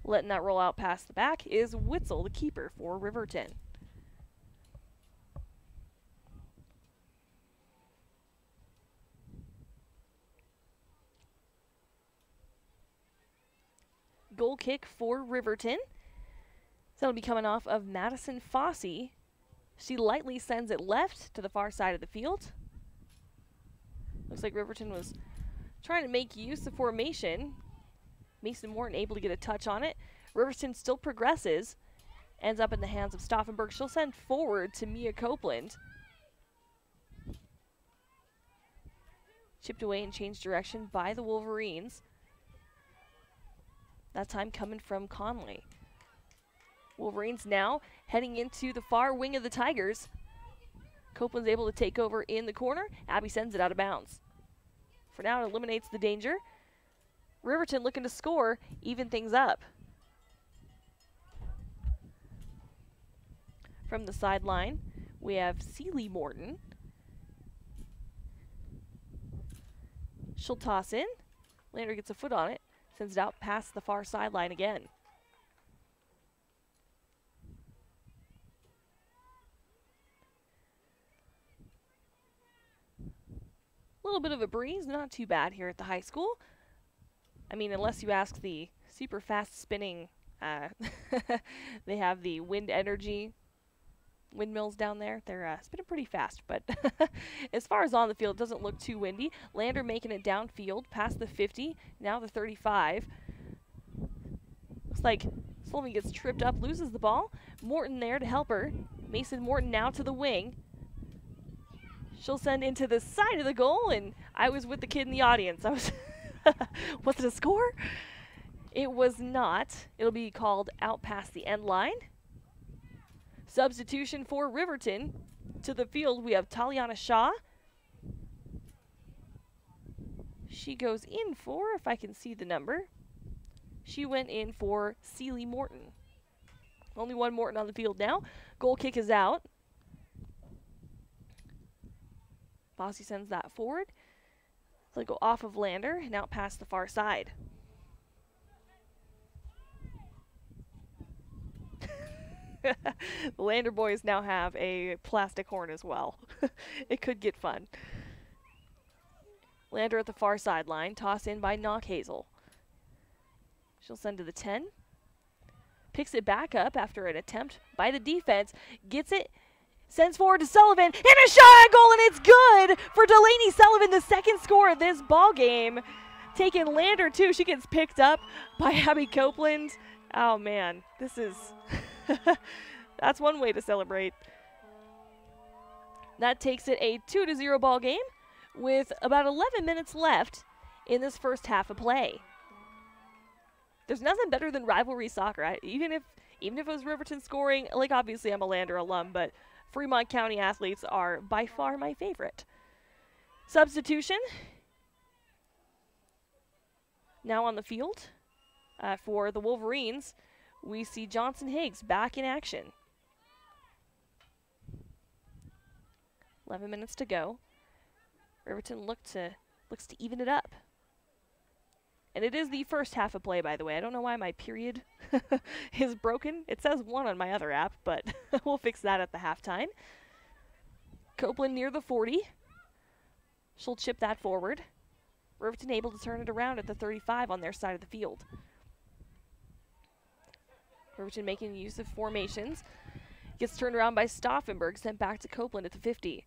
Speaker 1: Letting that roll out past the back is Witzel, the keeper for Riverton. Goal kick for Riverton. So that'll be coming off of Madison Fossey. She lightly sends it left to the far side of the field. Looks like Riverton was trying to make use of formation. Mason Morton able to get a touch on it. Riverton still progresses. Ends up in the hands of Stauffenberg. She'll send forward to Mia Copeland. Chipped away and changed direction by the Wolverines. That time coming from Conley. Wolverines now heading into the far wing of the Tigers. Copeland's able to take over in the corner. Abby sends it out of bounds. For now, it eliminates the danger. Riverton looking to score, even things up. From the sideline, we have Celie Morton. She'll toss in. Lander gets a foot on it. Sends it out past the far sideline again. A little bit of a breeze, not too bad here at the high school. I mean, unless you ask the super fast spinning, they have the wind energy windmills down there. They're spinning pretty fast, but as far as on the field, it doesn't look too windy. Lander making it downfield past the 50, now the 35. Looks like Sullivan gets tripped up, loses the ball. Morton there to help her. Mason Morton now to the wing. She'll send into the side of the goal, and I was with the kid in the audience. I was, was it a score? It was not. It'll be called out past the end line. Substitution for Riverton. To the field, we have Taliana Shaw. She goes in for, if I can see the number, she went in for Celie Morton. Only one Morton on the field now. Goal kick is out. Fossey sends that forward. They'll go off of Lander and out past the far side. The Lander boys now have a plastic horn as well. It could get fun. Lander at the far sideline. Toss in by Knockhazel. She'll send to the 10. Picks it back up after an attempt by the defense. Gets it. Sends forward to Sullivan. And a shot at goal, and it's good for Delaney Sullivan, the second score of this ball game. Taking Lander, too. She gets picked up by Abby Copeland. Oh, man. This is... That's one way to celebrate. That takes it a 2-0 ball game with about 11 minutes left in this first half of play. There's nothing better than rivalry soccer. Even if it was Riverton scoring, like obviously I'm a Lander alum, but Fremont County athletes are by far my favorite. Substitution. Now on the field for the Wolverines, we see Johnson Higgs back in action. 11 minutes to go. Riverton looks to even it up. And it is the first half of play, by the way. I don't know why my period is broken. It says 1 on my other app, but we'll fix that at the halftime. Copeland near the 40. She'll chip that forward. Riverton able to turn it around at the 35 on their side of the field. Riverton making use of formations. Gets turned around by Stauffenberg, sent back to Copeland at the 50.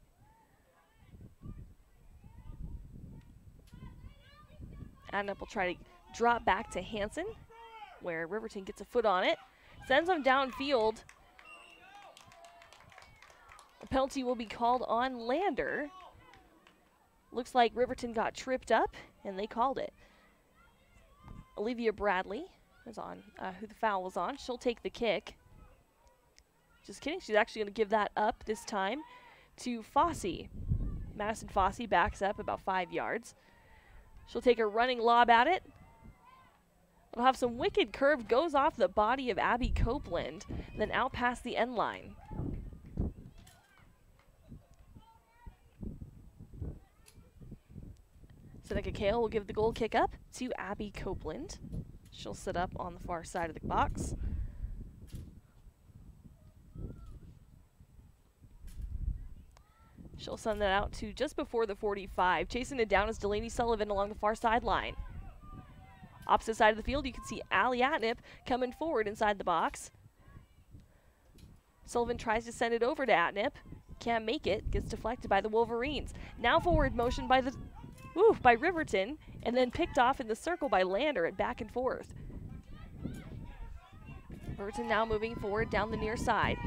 Speaker 1: Anthem will try to drop back to Hansen, where Riverton gets a foot on it. Sends him downfield. A penalty will be called on Lander. Looks like Riverton got tripped up, and they called it. Olivia Bradley is on, who the foul was on. She'll take the kick. Just kidding. She's actually going to give that up this time to Fossey. Madison Fossey backs up about 5 yards. She'll take a running lob at it. It'll have some wicked curve, goes off the body of Abby Copeland, then out past the end line. Seneca Kale will give the goal kick up to Abby Copeland. She'll sit up on the far side of the box. She'll send that out to just before the 45. Chasing it down is Delaney Sullivan along the far sideline. Opposite side of the field, you can see Allie Atnip coming forward inside the box. Sullivan tries to send it over to Atnip. Can't make it. Gets deflected by the Wolverines. Now forward motion by by Riverton, and then picked off in the circle by Lander at back and forth. Riverton now moving forward down the near side.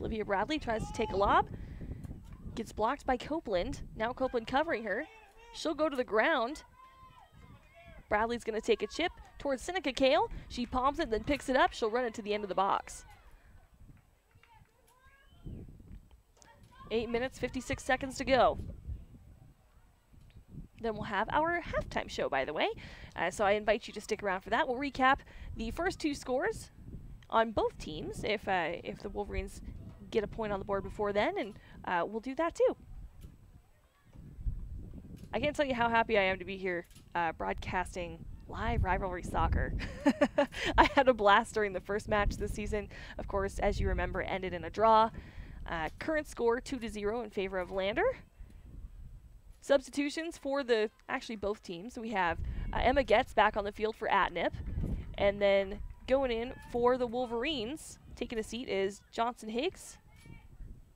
Speaker 1: Olivia Bradley tries to take a lob. Gets blocked by Copeland. Now Copeland covering her. She'll go to the ground. Bradley's going to take a chip towards Seneca Kale. She palms it, then picks it up. She'll run it to the end of the box. 8 minutes, 56 seconds to go. Then we'll have our halftime show, by the way. So I invite you to stick around for that. We'll recap the first 2 scores on both teams if the Wolverines get a point on the board before then, and we'll do that too. I can't tell you how happy I am to be here broadcasting live rivalry soccer. I had a blast during the first match this season. Of course, as you remember, ended in a draw. Current score 2-0 in favor of Lander. Substitutions for both teams. We have Emma Getz back on the field for Atnip, and then going in for the Wolverines, taking a seat is Johnson Higgs.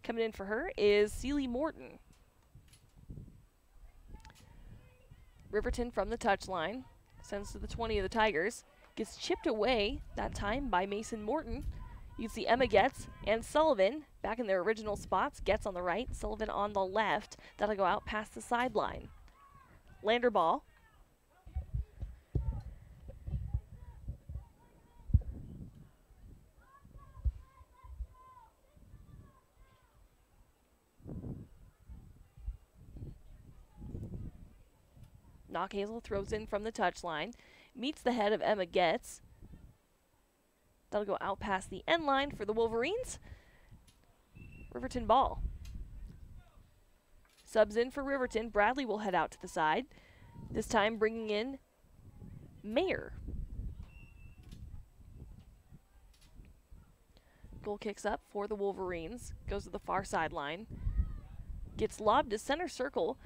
Speaker 1: Coming in for her is Celie Morton. Riverton from the touchline. Sends to the 20 of the Tigers. Gets chipped away that time by Mason Morton. You can see Emma Getz and Sullivan back in their original spots. Getz on the right, Sullivan on the left. That'll go out past the sideline. Lander ball. Knockhazel throws in from the touchline. Meets the head of Emma Getz. That'll go out past the end line for the Wolverines. Riverton ball. Subs in for Riverton. Bradley will head out to the side. This time bringing in Mayer. Goal kicks up for the Wolverines. Goes to the far sideline. Gets lobbed to center circle.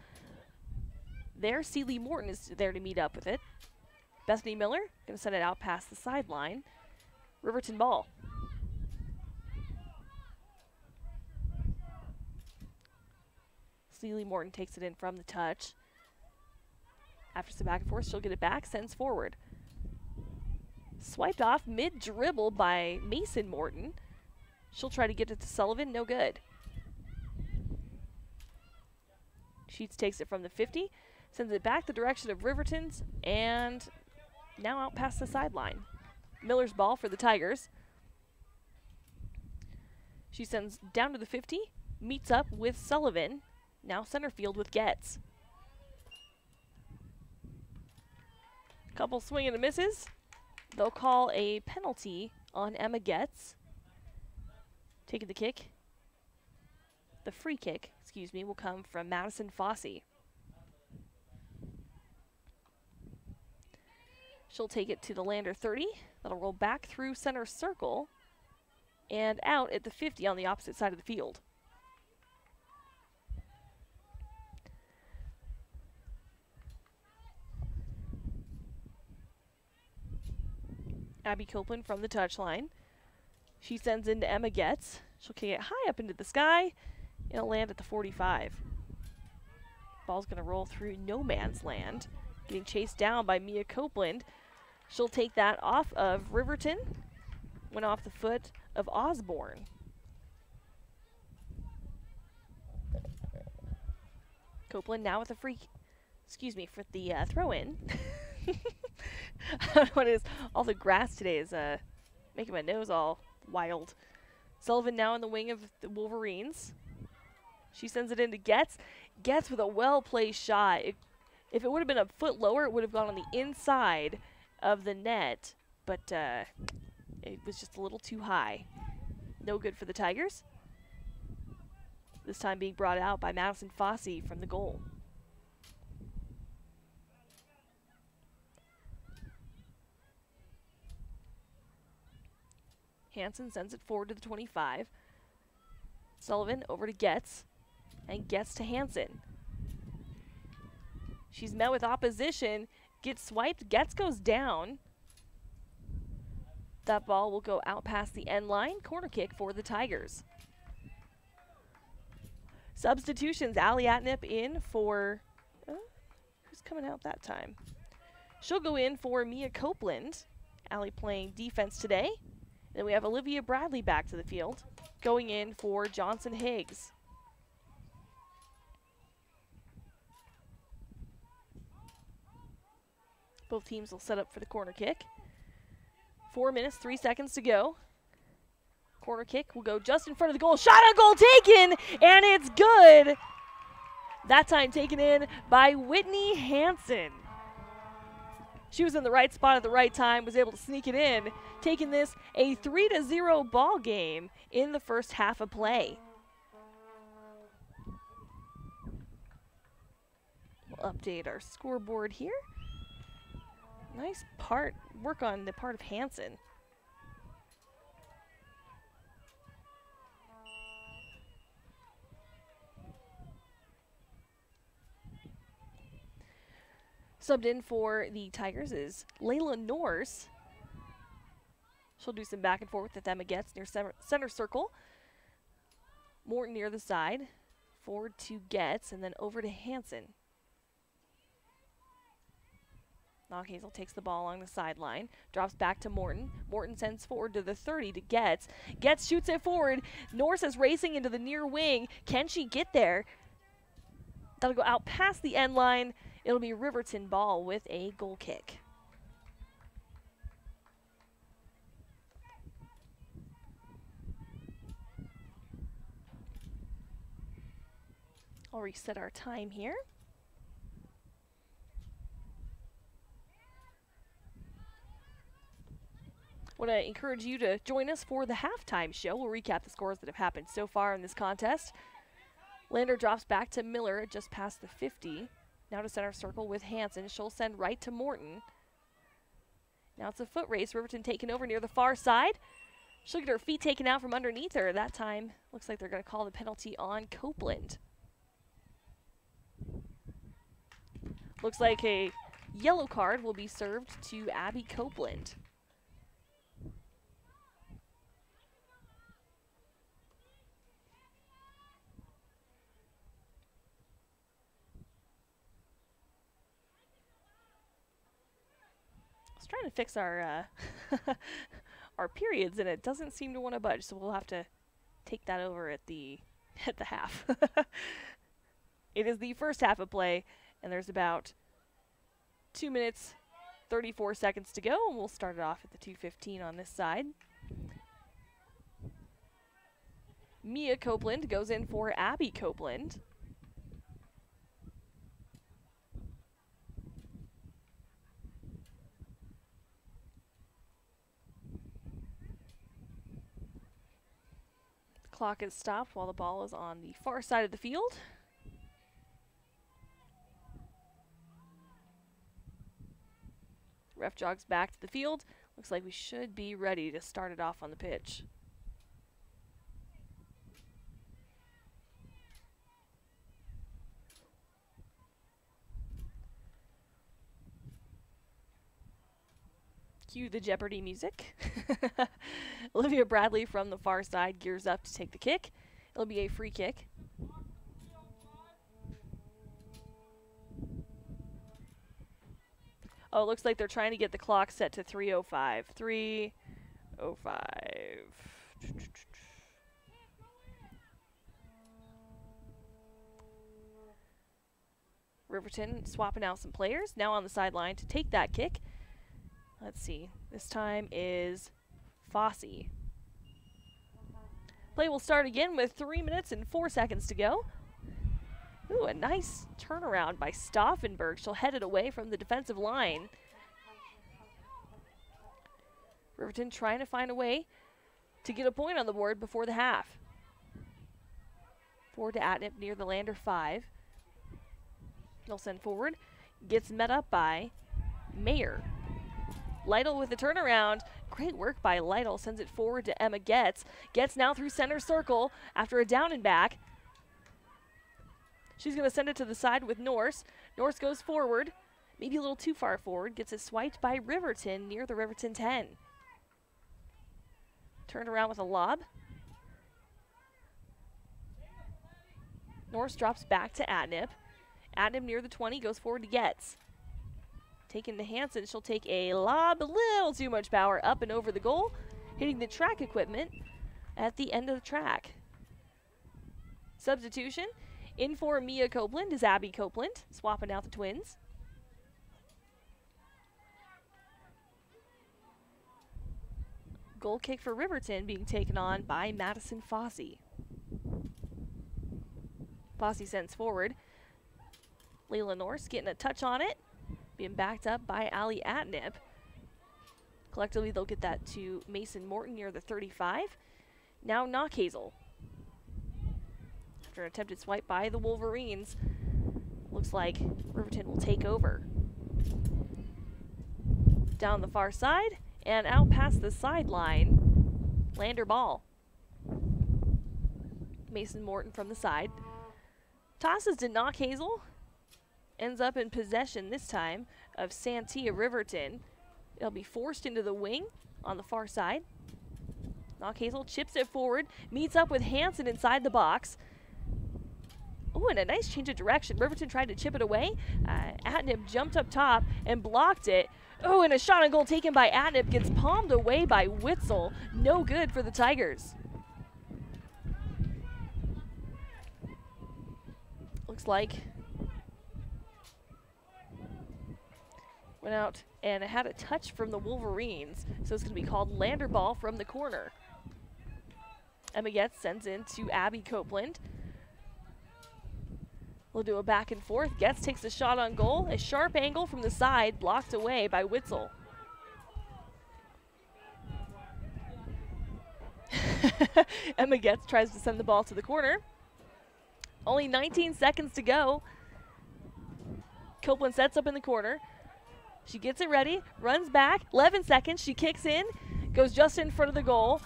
Speaker 1: There, Celie Morton is there to meet up with it. Bethany Miller going to send it out past the sideline. Riverton ball. Celie Morton takes it in from the touch. After some back and forth, she'll get it back, sends forward. Swiped off mid-dribble by Mason Morton. She'll try to get it to Sullivan, no good. Sheets takes it from the 50, sends it back the direction of Riverton's, and now out past the sideline. Miller's ball for the Tigers. She sends down to the 50, meets up with Sullivan, now center field with Getz. Couple swing and misses. They'll call a penalty on Emma Getz. Taking the kick. The free kick, excuse me, will come from Madison Fossey. She'll take it to the Lander 30. That'll roll back through center circle and out at the 50 on the opposite side of the field. Abby Copeland from the touchline. She sends into Emma Getz. She'll kick it high up into the sky. It'll land at the 45. Ball's going to roll through no man's land, getting chased down by Mia Copeland. She'll take that off of Riverton. Went off the foot of Osborne. Copeland now with a free, for the throw-in. I don't know what it is. All the grass today is making my nose all wild. Sullivan now in the wing of the Wolverines. She sends it into Getz. Getz with a well-placed shot. If it would have been a foot lower, it would have gone on the inside of the net, but it was just a little too high. No good for the Tigers. This time being brought out by Madison Fossey from the goal. Hansen sends it forward to the 25. Sullivan over to Getz, and Getz to Hansen. She's met with opposition, gets swiped, Getz goes down. That ball will go out past the end line. Corner kick for the Tigers. Substitutions, Allie Atnip in for, who's coming out that time? She'll go in for Mia Copeland. Allie playing defense today. Then we have Olivia Bradley back to the field, going in for Johnson Higgs. Both teams will set up for the corner kick. 4 minutes, 3 seconds to go. Corner kick will go just in front of the goal. Shot on goal taken, and it's good. That time taken in by Whitney Hansen. She was in the right spot at the right time, was able to sneak it in, taking this a 3-0 ball game in the first half of play. We'll update our scoreboard here. Nice work on the part of Hansen. Subbed in for the Tigers is Layla Norse. She'll do some back and forth with Emma Getz near center circle. Morton near the side. Forward to Getz and then over to Hansen. Hazel takes the ball along the sideline, drops back to Morton. Morton sends forward to the 30 to Getz. Getz shoots it forward. Norse is racing into the near wing. Can she get there? That'll go out past the end line. It'll be Riverton ball with a goal kick. I'll reset our time here. Want to encourage you to join us for the halftime show. We'll recap the scores that have happened so far in this contest. Lander drops back to Miller just past the 50. Now to center circle with Hansen. She'll send right to Morton. Now it's a foot race. Riverton taken over near the far side. She'll get her feet taken out from underneath her. That time, looks like they're going to call the penalty on Copeland. Looks like a yellow card will be served to Abby Copeland. Trying to fix our our periods, and it doesn't seem to want to budge, so we'll have to take that over at the half. It is the first half of play, and there's about 2 minutes 34 seconds to go, and we'll start it off at the 2:15 on this side. Mia Copeland goes in for Abby Copeland. The clock is stopped while the ball is on the far side of the field. Ref jogs back to the field. Looks like we should be ready to start it off on the pitch. Cue the Jeopardy music. Olivia Bradley from the far side gears up to take the kick. It'll be a free kick. Oh, it looks like they're trying to get the clock set to 3:05. 3:05. Riverton swapping out some players. Now on the sideline to take that kick. Let's see. This time is Fossey. Play will start again with 3 minutes and 4 seconds to go. Ooh, a nice turnaround by Stauffenberg. She'll head it away from the defensive line. Riverton trying to find a way to get a point on the board before the half. Forward to Atnip near the Lander 5. They'll send forward. Gets met up by Mayer. Lytle with the turnaround. Great work by Lytle. Sends it forward to Emma Getz. Getz now through center circle after a down and back. She's going to send it to the side with Norse. Norse goes forward. Maybe a little too far forward. Gets it swiped by Riverton near the Riverton 10. Turned around with a lob. Norse drops back to Atnip. Atnip near the 20 goes forward to Getz. Taken to Hansen, she'll take a lob, a little too much power up and over the goal, hitting the track equipment at the end of the track. Substitution, in for Mia Copeland is Abby Copeland, swapping out the twins. Goal kick for Riverton being taken on by Madison Fossey. Fossey sends forward. Layla Norse getting a touch on it. Being backed up by Allie Atnip. Collectively, they'll get that to Mason Morton near the 35. Now Knockhazel. After an attempted swipe by the Wolverines, looks like Riverton will take over. Down the far side and out past the sideline. Lander ball. Mason Morton from the side. Tosses to Knockhazel. Ends up in possession this time of Santee of Riverton. It'll be forced into the wing on the far side. Knockhazel chips it forward, meets up with Hansen inside the box. Oh, and a nice change of direction. Riverton tried to chip it away. Atnip jumped up top and blocked it. Oh, and a shot on goal taken by Atnip gets palmed away by Witzel. No good for the Tigers. Looks like went out and it had a touch from the Wolverines, so it's going to be called Lander ball from the corner. Emma Getz sends in to Abby Copeland. We'll do a back and forth. Getz takes a shot on goal. A sharp angle from the side, blocked away by Witzel. Emma Getz tries to send the ball to the corner. Only 19 seconds to go. Copeland sets up in the corner. She gets it ready, runs back, 11 seconds, she kicks in, goes just in front of the goal,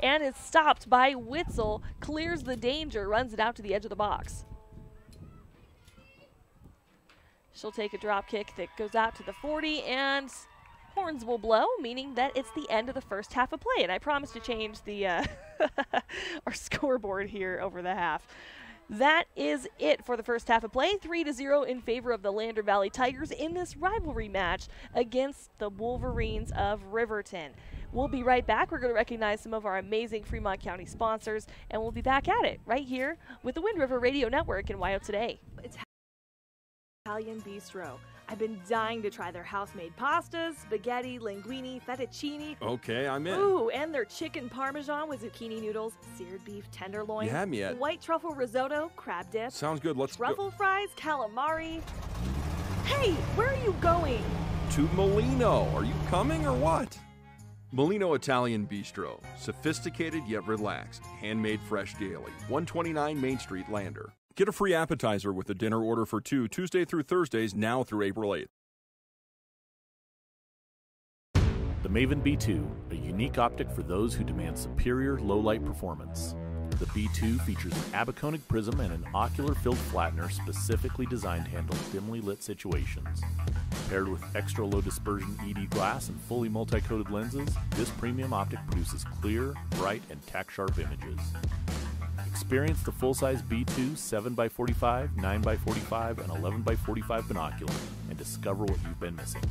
Speaker 1: and is stopped by Witzel, clears the danger, runs it out to the edge of the box. She'll take a drop kick that goes out to the 40, and horns will blow, meaning that it's the end of the first half of play. And I promise to change the our scoreboard here over the half. That is it for the first half of play. 3-0 in favor of the Lander Valley Tigers in this rivalry match against the Wolverines of Riverton. We'll be right back. We're going to recognize some of our amazing Fremont County sponsors, and we'll be back at it right here with the Wind River Radio Network and WYO Today. Italian bistro. I've been dying to try their house-made pastas, spaghetti, linguine, fettuccine.
Speaker 6: Okay, I'm in.
Speaker 1: Ooh, and their chicken parmesan with zucchini noodles, seared beef tenderloin.
Speaker 6: You had me at.
Speaker 1: White truffle risotto, crab dip.
Speaker 6: Sounds good. Let's go.
Speaker 1: Truffle fries, calamari. Hey, where are you going?
Speaker 6: To Molino. Are you coming or what? Molino Italian Bistro. Sophisticated yet relaxed. Handmade fresh daily. 129 Main Street, Lander. Get a free appetizer with a dinner order for two, Tuesday through Thursdays, now through April 8th.
Speaker 2: The Maven B2, a unique optic for those who demand superior low-light performance. The B2 features an abaconic prism and an ocular-filled flattener specifically designed to handle dimly lit situations. Paired with extra low dispersion ED glass and fully multi-coated lenses, this premium optic produces clear, bright, and tack-sharp images. Experience the full-size B2 7x45, 9x45, and 11x45 binocular and discover what you've been missing.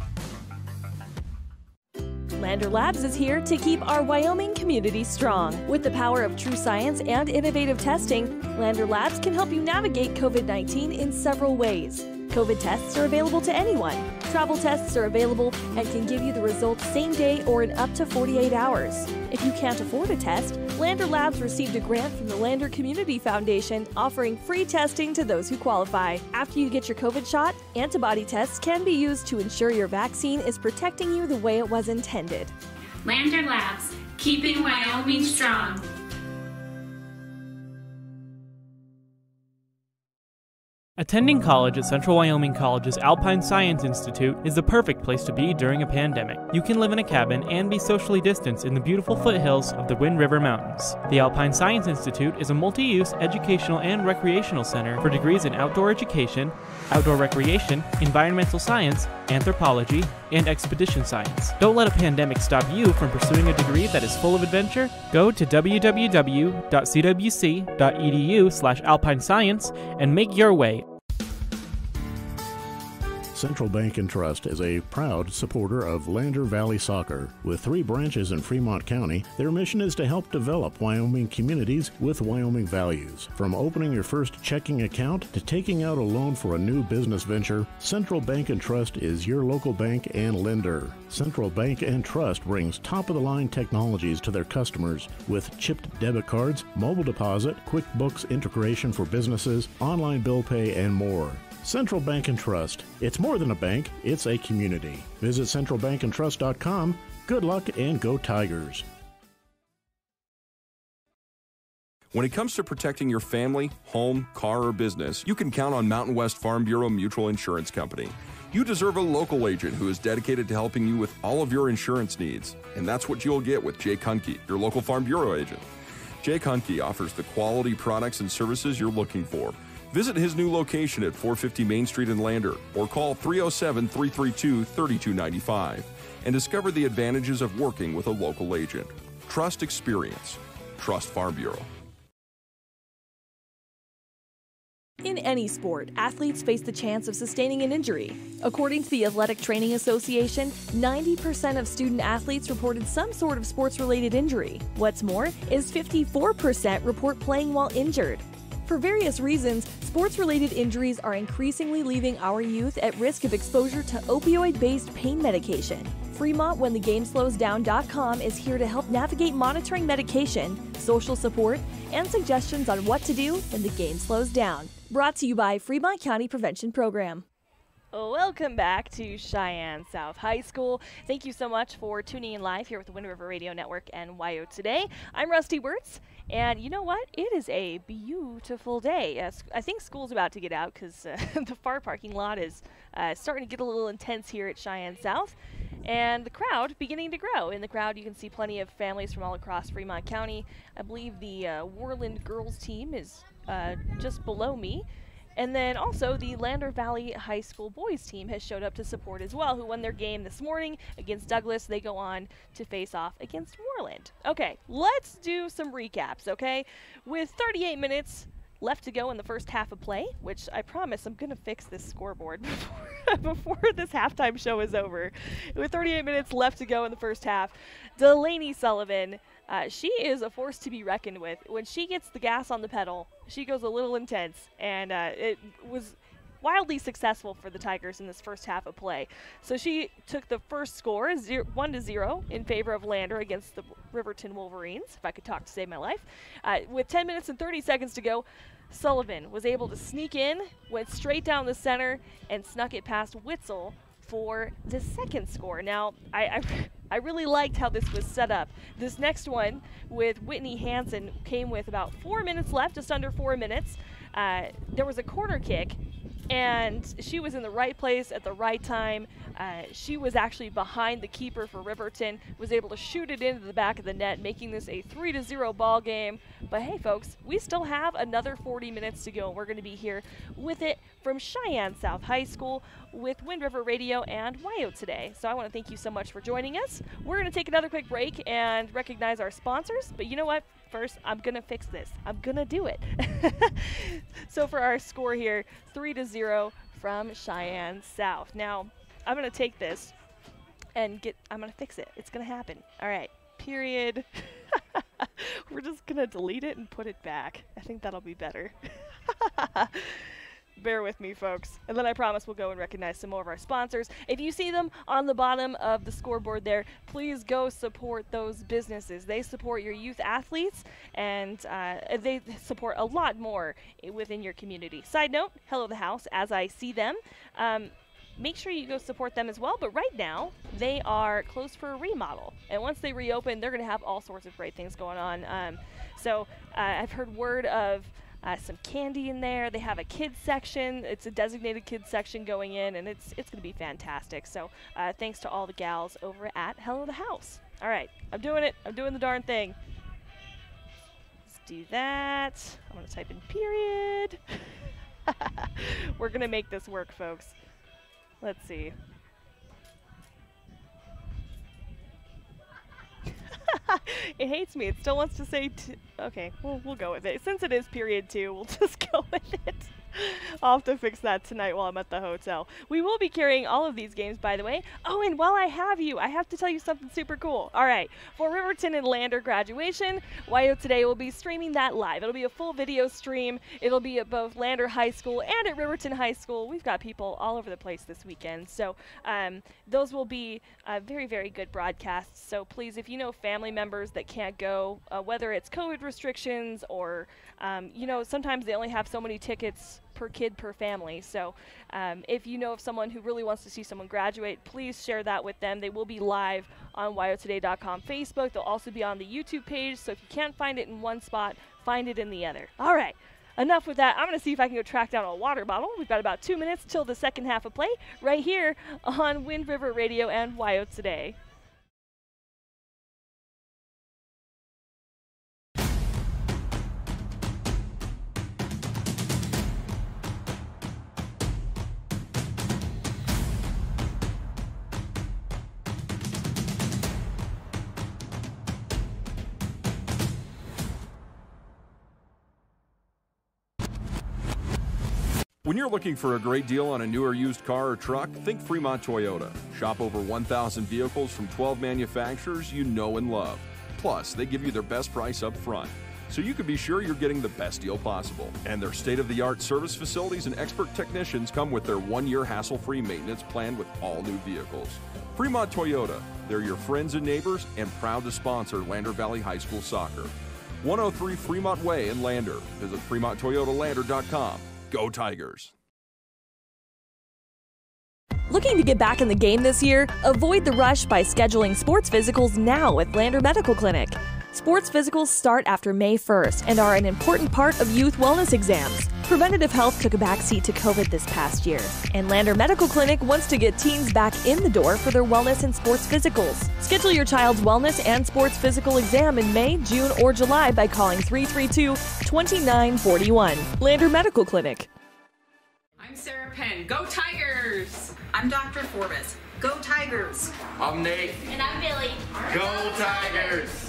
Speaker 1: Lander Labs is here to keep our Wyoming community strong. With the power of true science and innovative testing, Lander Labs can help you navigate COVID-19 in several ways. COVID tests are available to anyone. Travel tests are available and can give you the results same day or in up to 48 hours. If you can't afford a test, Lander Labs received a grant from the Lander Community Foundation offering free testing to those who qualify. After you get your COVID shot, antibody tests can be used to ensure your vaccine is protecting you the way it was intended.
Speaker 3: Lander Labs, keeping Wyoming strong.
Speaker 4: Attending college at Central Wyoming College's Alpine Science Institute is the perfect place to be during a pandemic. You can live in a cabin and be socially distanced in the beautiful foothills of the Wind River Mountains. The Alpine Science Institute is a multi-use educational and recreational center for degrees in outdoor education, outdoor recreation, environmental science, anthropology, and expedition science. Don't let a pandemic stop you from pursuing a degree that is full of adventure. Go to www.cwc.edu/alpinescience and make your way.
Speaker 5: Central Bank and Trust is a proud supporter of Lander Valley Soccer. With 3 branches in Fremont County, their mission is to help develop Wyoming communities with Wyoming values. From opening your first checking account to taking out a loan for a new business venture, Central Bank and Trust is your local bank and lender. Central Bank and Trust brings top-of-the-line technologies to their customers with chipped debit cards, mobile deposit, QuickBooks integration for businesses, online bill pay, and more. Central Bank and Trust. It's more than a bank, it's a community. Visit centralbankandtrust.com. Good luck and go Tigers.
Speaker 6: When it comes to protecting your family, home, car, or business, you can count on Mountain West Farm Bureau Mutual Insurance Company. You deserve a local agent who is dedicated to helping you with all of your insurance needs. And that's what you'll get with Jake Hunke, your local Farm Bureau agent. Jake Hunke offers the quality products and services you're looking for. Visit his new location at 450 Main Street in Lander or call 307-332-3295 and discover the advantages of working with a local agent. Trust experience. Trust Farm Bureau.
Speaker 1: In any sport, athletes face the chance of sustaining an injury. According to the Athletic Training Association, 90% of student athletes reported some sort of sports-related injury. What's more, is 54% report playing while injured. For various reasons, sports-related injuries are increasingly leaving our youth at risk of exposure to opioid-based pain medication. Fremont WhenTheGameSlowsDown.com is here to help navigate monitoring medication, social support, and suggestions on what to do when the game slows down. Brought to you by Fremont County Prevention Program. Welcome back to Cheyenne South High School. Thank you so much for tuning in live here with the Wind River Radio Network and WYO Today. I'm Rusty Wirtz, and you know what? It is a beautiful day. I think school's about to get out because the far parking lot is starting to get a little intense here at Cheyenne South, and the crowd beginning to grow. In the crowd, you can see plenty of families from all across Fremont County. I believe the Worland girls team is just below me. And then also the Lander Valley High School boys team has showed up to support as well, who won their game this morning against Douglas. They go on to face off against Worland. Okay, let's do some recaps, okay? With 38 minutes left to go in the first half of play, which I promise I'm going to fix this scoreboard before this halftime show is over. With 38 minutes left to go in the first half, Delaney Sullivan, she is a force to be reckoned with. When she gets the gas on the pedal, she goes a little intense, and it was wildly successful for the Tigers in this first half of play. So she took the first score, 1-0, in favor of Lander against the Riverton Wolverines, if I could talk to save my life. With 10 minutes and 30 seconds to go, Sullivan was able to sneak in, went straight down the center, and snuck it past Witzel for the second score. Now, I really liked how this was set up. This next one with Whitney Hansen came with about 4 minutes left, just under 4 minutes. There was a corner kick, and she was in the right place at the right time. She was actually behind the keeper for Riverton, was able to shoot it into the back of the net, making this a 3-0 ball game. But hey, folks, we still have another 40 minutes to go, and we're going to be here with it from Cheyenne South High School with Wind River Radio and WYO today. So I want to thank you so much for joining us. We're going to take another quick break and recognize our sponsors, but you know what? First, I'm going to fix this. I'm going to do it. So for our score here, 3-0 from Cheyenne South. Now, I'm going to take this and I'm going to fix it. It's going to happen. All right, period. We're just going to delete it and put it back. I think that'll be better. Bear with me, folks. And then I promise we'll go and recognize some more of our sponsors. If you see them on the bottom of the scoreboard there, please go support those businesses. They support your youth athletes, and they support a lot more within your community. Side note, hello the house, as I see them. Make sure you go support them as well, but right now they are closed for a remodel, and once they reopen, they're going to have all sorts of great things going on. So I've heard word of some candy in there. They have a kids section. It's a designated kids section going in, and it's going to be fantastic. So thanks to all the gals over at Hello the House. All right, I'm doing it. I'm doing the darn thing. Let's do that. I'm going to type in period. We're going to make this work, folks. Let's see. It hates me. It still wants to say okay, we'll go with it. Since it is period 2, we'll just go with it. I'll have to fix that tonight while I'm at the hotel. We will be carrying all of these games, by the way. Oh, and while I have you, I have to tell you something super cool. All right, for Riverton and Lander graduation, WYO Today will be streaming that live. It'll be a full video stream. It'll be at both Lander High School and at Riverton High School. We've got people all over the place this weekend. So those will be very, very good broadcasts. So please, if you know family members that can't go, whether it's COVID restrictions or, you know, sometimes they only have so many tickets per kid per family. So if you know of someone who really wants to see someone graduate, please share that with them. They will be live on wyotoday.com Facebook. They'll also be on the YouTube page. So if you can't find it in one spot, find it in the other. All right. Enough with that. I'm going to see if I can go track down a water bottle. We've got about 2 minutes till the second half of play right here on Wind River Radio and WYO Today.
Speaker 6: When you're looking for a great deal on a new or used car or truck, think Fremont Toyota. Shop over 1,000 vehicles from 12 manufacturers you know and love. Plus, they give you their best price up front, so you can be sure you're getting the best deal possible. And their state-of-the-art service facilities and expert technicians come with their 1-year hassle-free maintenance plan with all new vehicles. Fremont Toyota, they're your friends and neighbors and proud to sponsor Lander Valley High School soccer. 103 Fremont Way in Lander. Visit FremontToyotaLander.com. Go Tigers!
Speaker 1: Looking to get back in the game this year? Avoid the rush by scheduling sports physicals now with Lander Medical Clinic. Sports physicals start after May 1st and are an important part of youth wellness exams. Preventative health took a backseat to COVID this past year, and Lander Medical Clinic wants to get teens back in the door for their wellness and sports physicals. Schedule your child's wellness and sports physical exam in May, June, or July by calling 332-2941. Lander Medical Clinic.
Speaker 7: I'm Sarah Penn. Go Tigers!
Speaker 8: I'm Dr. Forbes. Go Tigers!
Speaker 9: I'm Nate.
Speaker 3: And I'm Billy.
Speaker 9: Go Tigers!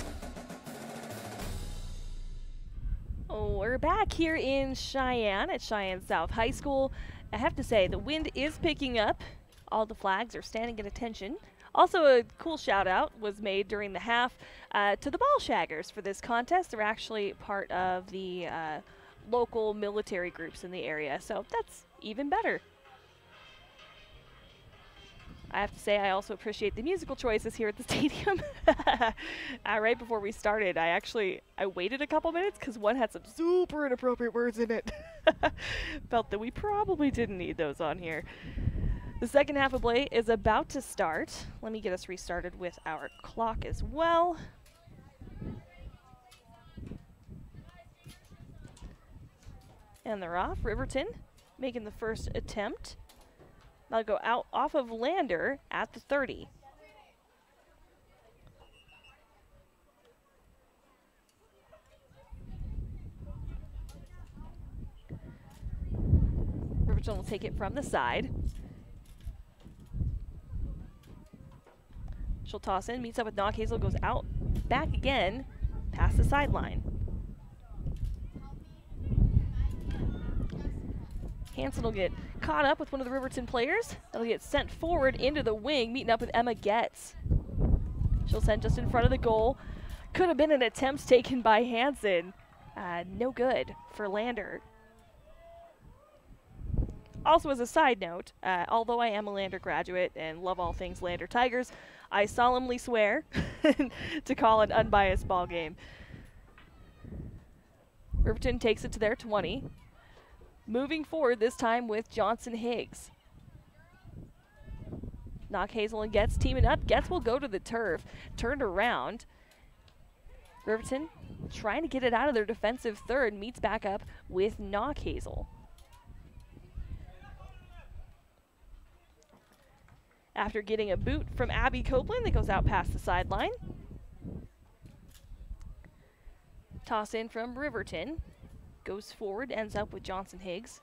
Speaker 1: We're back here in Cheyenne at Cheyenne South High School. I have to say, the wind is picking up. All the flags are standing at attention. Also, a cool shout out was made during the half to the ball shaggers for this contest. They're actually part of the local military groups in the area. So that's even better. I have to say, I also appreciate the musical choices here at the stadium. Right before we started, I waited a couple minutes because one had some super inappropriate words in it. Felt that we probably didn't need those on here. The second half of play is about to start. Let me get us restarted with our clock as well. And they're off. Riverton making the first attempt. They'll go out off of Lander at the 30. Riverton will take it from the side. She'll toss in, meets up with Knock. Hazel goes out, back again, past the sideline. Hansen will get caught up with one of the Riverton players. That'll get sent forward into the wing, meeting up with Emma Getz. She'll send just in front of the goal. Could have been an attempt taken by Hansen. No good for Lander. Also, as a side note, although I am a Lander graduate and love all things Lander Tigers, I solemnly swear to call an unbiased ball game. Riverton takes it to their 20. Moving forward this time with Johnson Higgs. Knock Hazel and Getz teaming up. Getz will go to the turf. Turned around. Riverton trying to get it out of their defensive third. Meets back up with Knock Hazel. After getting a boot from Abby Copeland that goes out past the sideline. Toss in from Riverton. Goes forward, ends up with Johnson Higgs.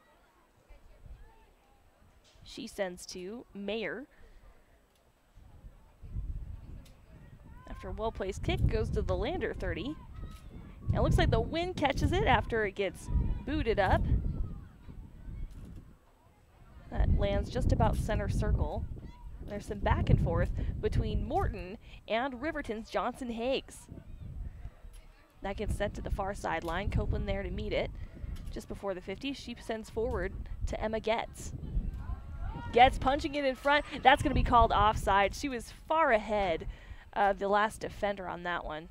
Speaker 1: She sends to Mayer. After a well-placed kick, goes to the Lander 30. And it looks like the wind catches it after it gets booted up. That lands just about center circle. There's some back and forth between Morton and Riverton's Johnson Higgs. That gets sent to the far sideline. Copeland there to meet it. Just before the 50, she sends forward to Emma Getz. Getz punching it in front. That's going to be called offside. She was far ahead of the last defender on that one.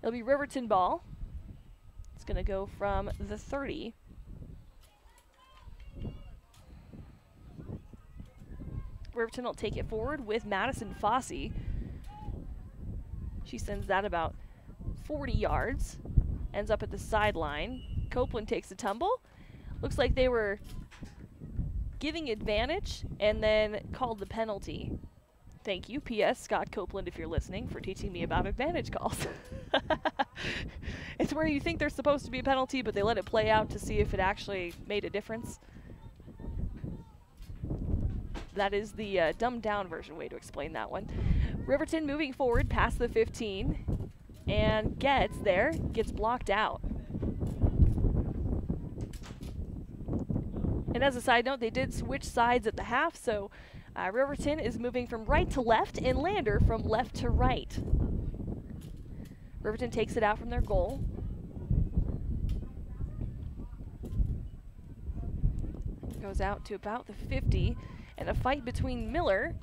Speaker 1: It'll be Riverton ball. It's going to go from the 30. Riverton will take it forward with Madison Fossey. She sends that about 40 yards. Ends up at the sideline. Copeland takes a tumble. Looks like they were giving advantage and then called the penalty. Thank you, P.S. Scott Copeland, if you're listening, for teaching me about advantage calls. It's where you think there's supposed to be a penalty, but they let it play out to see if it actually made a difference. That is the dumbed-down version way to explain that one. Riverton moving forward past the 15, and gets blocked out. And as a side note, they did switch sides at the half, so Riverton is moving from right to left, and Lander from left to right. Riverton takes it out from their goal. Goes out to about the 50. And a fight between Miller,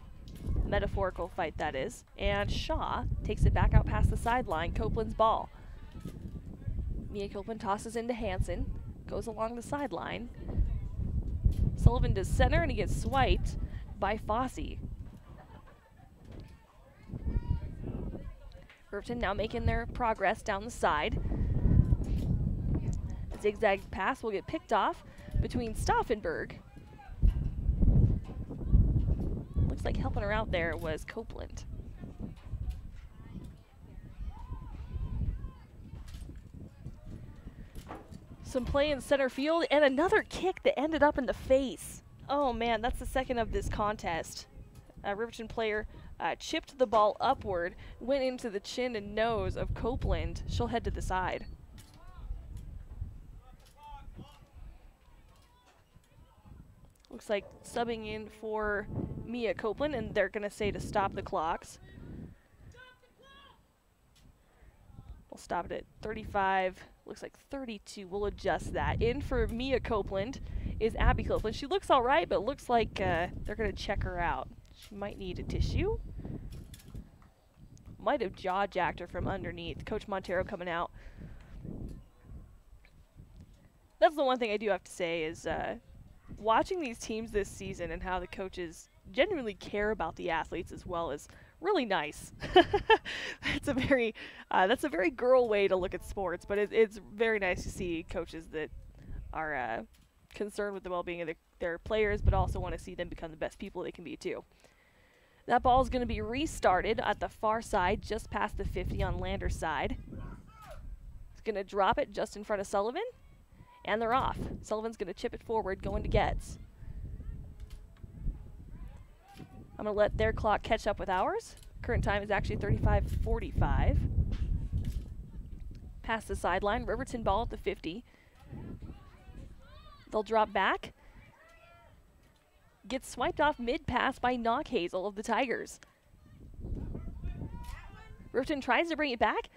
Speaker 1: metaphorical fight that is, and Shaw takes it back out past the sideline. Copeland's ball. Mia Copeland tosses into Hansen, goes along the sideline. Sullivan does center, and he gets swiped by Fossey. Riverton now making their progress down the side. A zigzag pass will get picked off between Stauffenberg. Looks like helping her out there was Copeland. Some play in center field and another kick that ended up in the face. Oh man, that's the second of this contest. A Riverton player chipped the ball upward, went into the chin and nose of Copeland. She'll head to the side. Looks like subbing in for Mia Copeland, and they're going to say to stop the clocks. We'll stop it at 35 looks like 32. We'll adjust that. In for Mia Copeland is Abby Copeland. She looks all right, but looks like they're going to check her out. She might need a tissue. Might have jaw-jacked her from underneath. Coach Montero coming out. That's the one thing I do have to say is watching these teams this season and how the coaches genuinely care about the athletes as well is really nice. That's a very girl way to look at sports, but it's very nice to see coaches that are concerned with the well-being of their players, but also want to see them become the best people they can be too. That ball is going to be restarted at the far side, just past the 50 on Lander's side. He's going to drop it just in front of Sullivan, and they're off. Sullivan's going to chip it forward, going to Getz. I'm going to let their clock catch up with ours. Current time is actually 35:45. Past the sideline, Riverton ball at the 50. They'll drop back. Gets swiped off mid-pass by Knockhazel of the Tigers. Riverton tries to bring it back.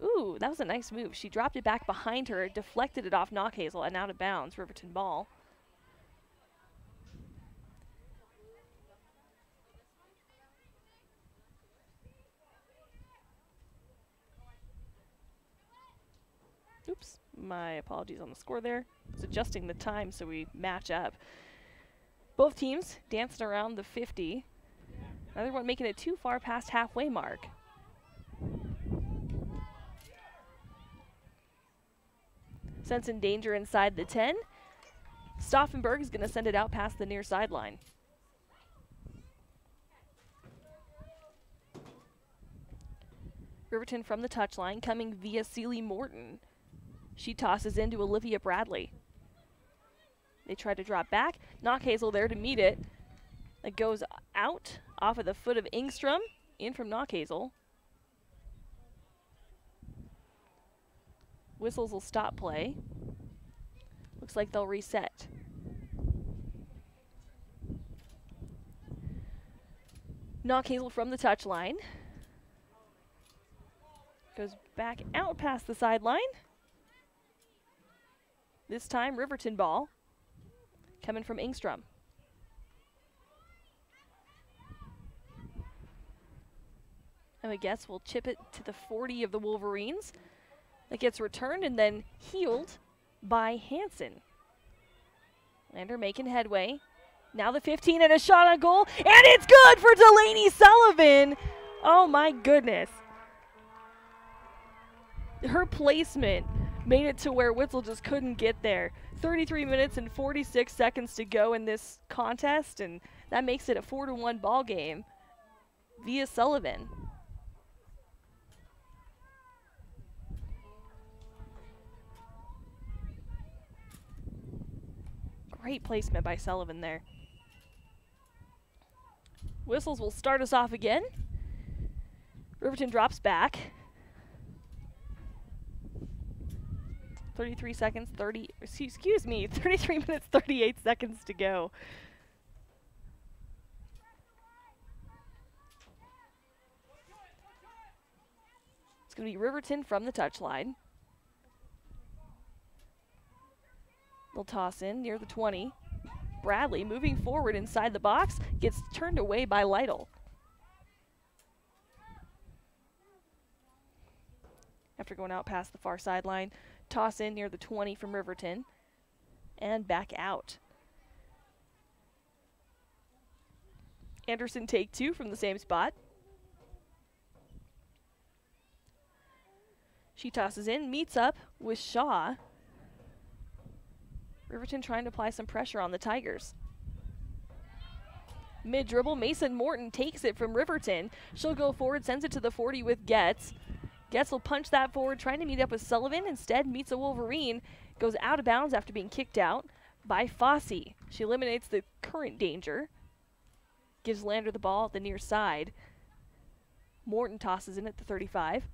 Speaker 1: Ooh, that was a nice move. She dropped it back behind her, deflected it off Knockhazel, and out of bounds. Riverton ball. Oops, my apologies on the score there. It's adjusting the time so we match up. Both teams dancing around the 50. Neither one making it too far past halfway mark. Sensing danger inside the 10. Stauffenberg is going to send it out past the near sideline. Riverton from the touchline, coming via Sealy Morton. She tosses into Olivia Bradley. They try to drop back. Knockhazel there to meet it. It goes out off of the foot of Ingstrom. In from Knockhazel. Whistles will stop play. Looks like they'll reset. Knockhazel from the touchline. Goes back out past the sideline. This time, Riverton ball. Coming from Ingstrom. And I guess we'll chip it to the 40 of the Wolverines. That gets returned and then healed by Hansen. Lander making headway. Now the 15 and a shot on goal. And it's good for Delaney Sullivan. Oh my goodness. Her placement made it to where Witzel just couldn't get there. 33 minutes and 46 seconds to go in this contest, and that makes it a 4-1 ball game via Sullivan. Great placement by Sullivan there. Whistles will start us off again. Riverton drops back. 33 seconds, 33 minutes, 38 seconds to go. It's going to be Riverton from the touchline. They'll toss in near the 20. Bradley moving forward inside the box, gets turned away by Lytle. After going out past the far sideline, toss in near the 20 from Riverton, and back out. Anderson take 2 from the same spot. She tosses in, meets up with Shaw. Riverton trying to apply some pressure on the Tigers. Mid-dribble, Mason Morton takes it from Riverton. She'll go forward, sends it to the 40 with Getz. Getz will punch that forward, trying to meet up with Sullivan. Instead, meets a Wolverine. Goes out of bounds after being kicked out by Fossey. She eliminates the current danger. Gives Lander the ball at the near side. Morton tosses in at the 35.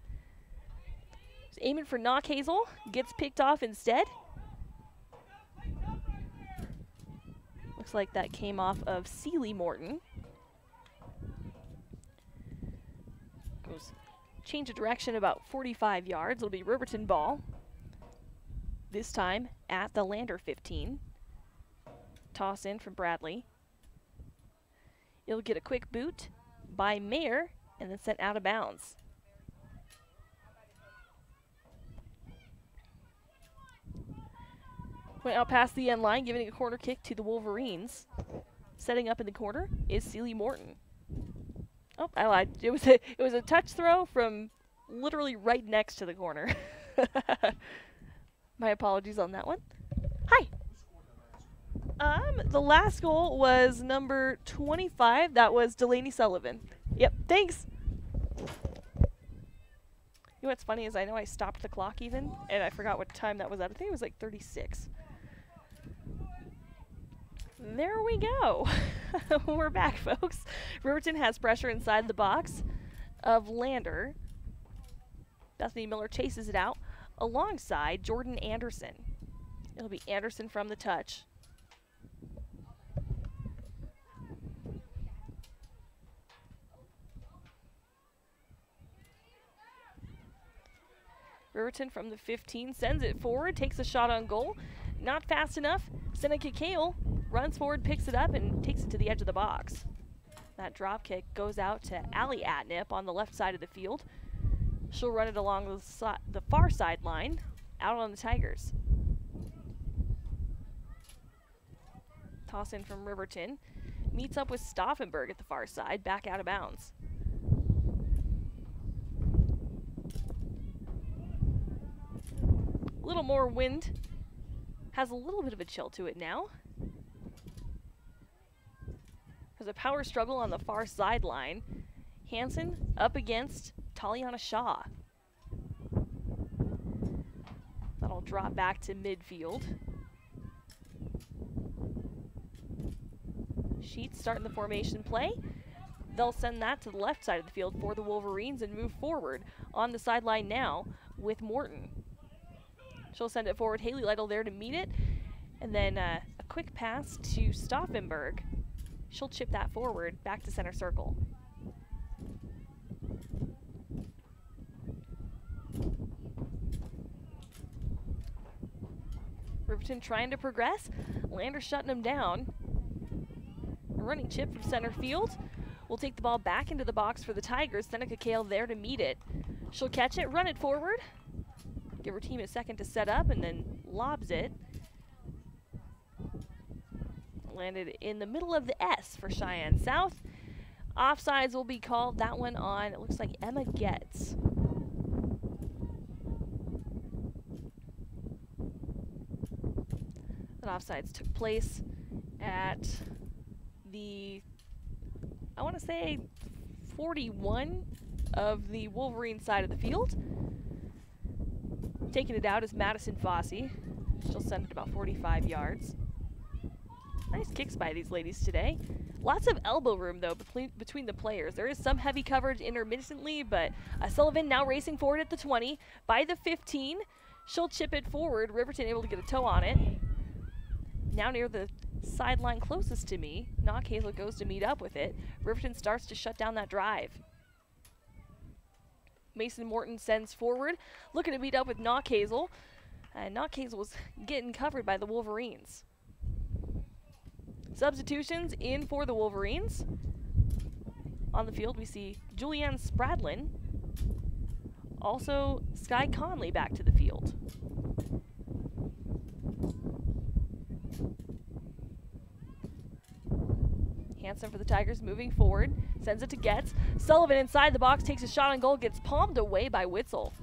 Speaker 1: He's aiming for Knockhazel. Gets picked off instead. Looks like that came off of Sealy Morton. Goes change of direction about 45 yards. It'll be Riverton ball. This time at the Lander 15. Toss in from Bradley. It'll get a quick boot by Mayer and then sent out of bounds. Went out past the end line, giving a corner kick to the Wolverines. Setting up in the corner is Sealy Morton. Oh, I lied. It was a touch throw from literally right next to the corner. My apologies on that one. Hi. The last goal was number 25. That was Delaney Sullivan. Yep, thanks. You know what's funny is I know I stopped the clock even, and I forgot what time that was at. I think it was like 36. There we go. We're back, folks. Riverton has pressure inside the box of Lander. Bethany Miller chases it out alongside Jordan Anderson. It'll be Anderson from the touch. Riverton from the 15 sends it forward, takes a shot on goal. Not fast enough. Seneca Kale runs forward, picks it up, and takes it to the edge of the box. That drop kick goes out to Allie Atnip on the left side of the field. She'll run it along the far sideline, out on the Tigers. Toss in from Riverton. Meets up with Stauffenberg at the far side, back out of bounds. A little more wind. Has a little bit of a chill to it now. There's a power struggle on the far sideline. Hansen up against Taliana Shaw. That'll drop back to midfield. Sheets starting the formation play. They'll send that to the left side of the field for the Wolverines and move forward on the sideline now with Morton. She'll send it forward. Haley Lytle there to meet it. And then a quick pass to Stauffenberg. She'll chip that forward back to center circle. Riverton trying to progress. Lander shutting them down. A running chip from center field. We'll take the ball back into the box for the Tigers. Seneca Kale there to meet it. She'll catch it, run it forward. Give her team a second to set up and then lobs it. Landed in the middle of the S for Cheyenne South. Offsides will be called. That one on, it looks like Emma Getz. That offsides took place at the, I want to say, 41 of the Wolverine side of the field. Taking it out is Madison Fossey. She'll send it about 45 yards. Nice kicks by these ladies today. Lots of elbow room, though, between the players. There is some heavy coverage intermittently, but Sullivan now racing forward at the 20. By the 15, she'll chip it forward. Riverton able to get a toe on it. Now near the sideline closest to me, Knock Hazel goes to meet up with it. Riverton starts to shut down that drive. Mason Morton sends forward, looking to meet up with Knock Hazel. And Knock Hazel was getting covered by the Wolverines. Substitutions in for the Wolverines. On the field, we see Julianne Spradlin. Also, Sky Conley back to the field. Hansen for the Tigers moving forward. Sends it to Getz. Sullivan inside the box takes a shot on goal. Gets palmed away by Witzel.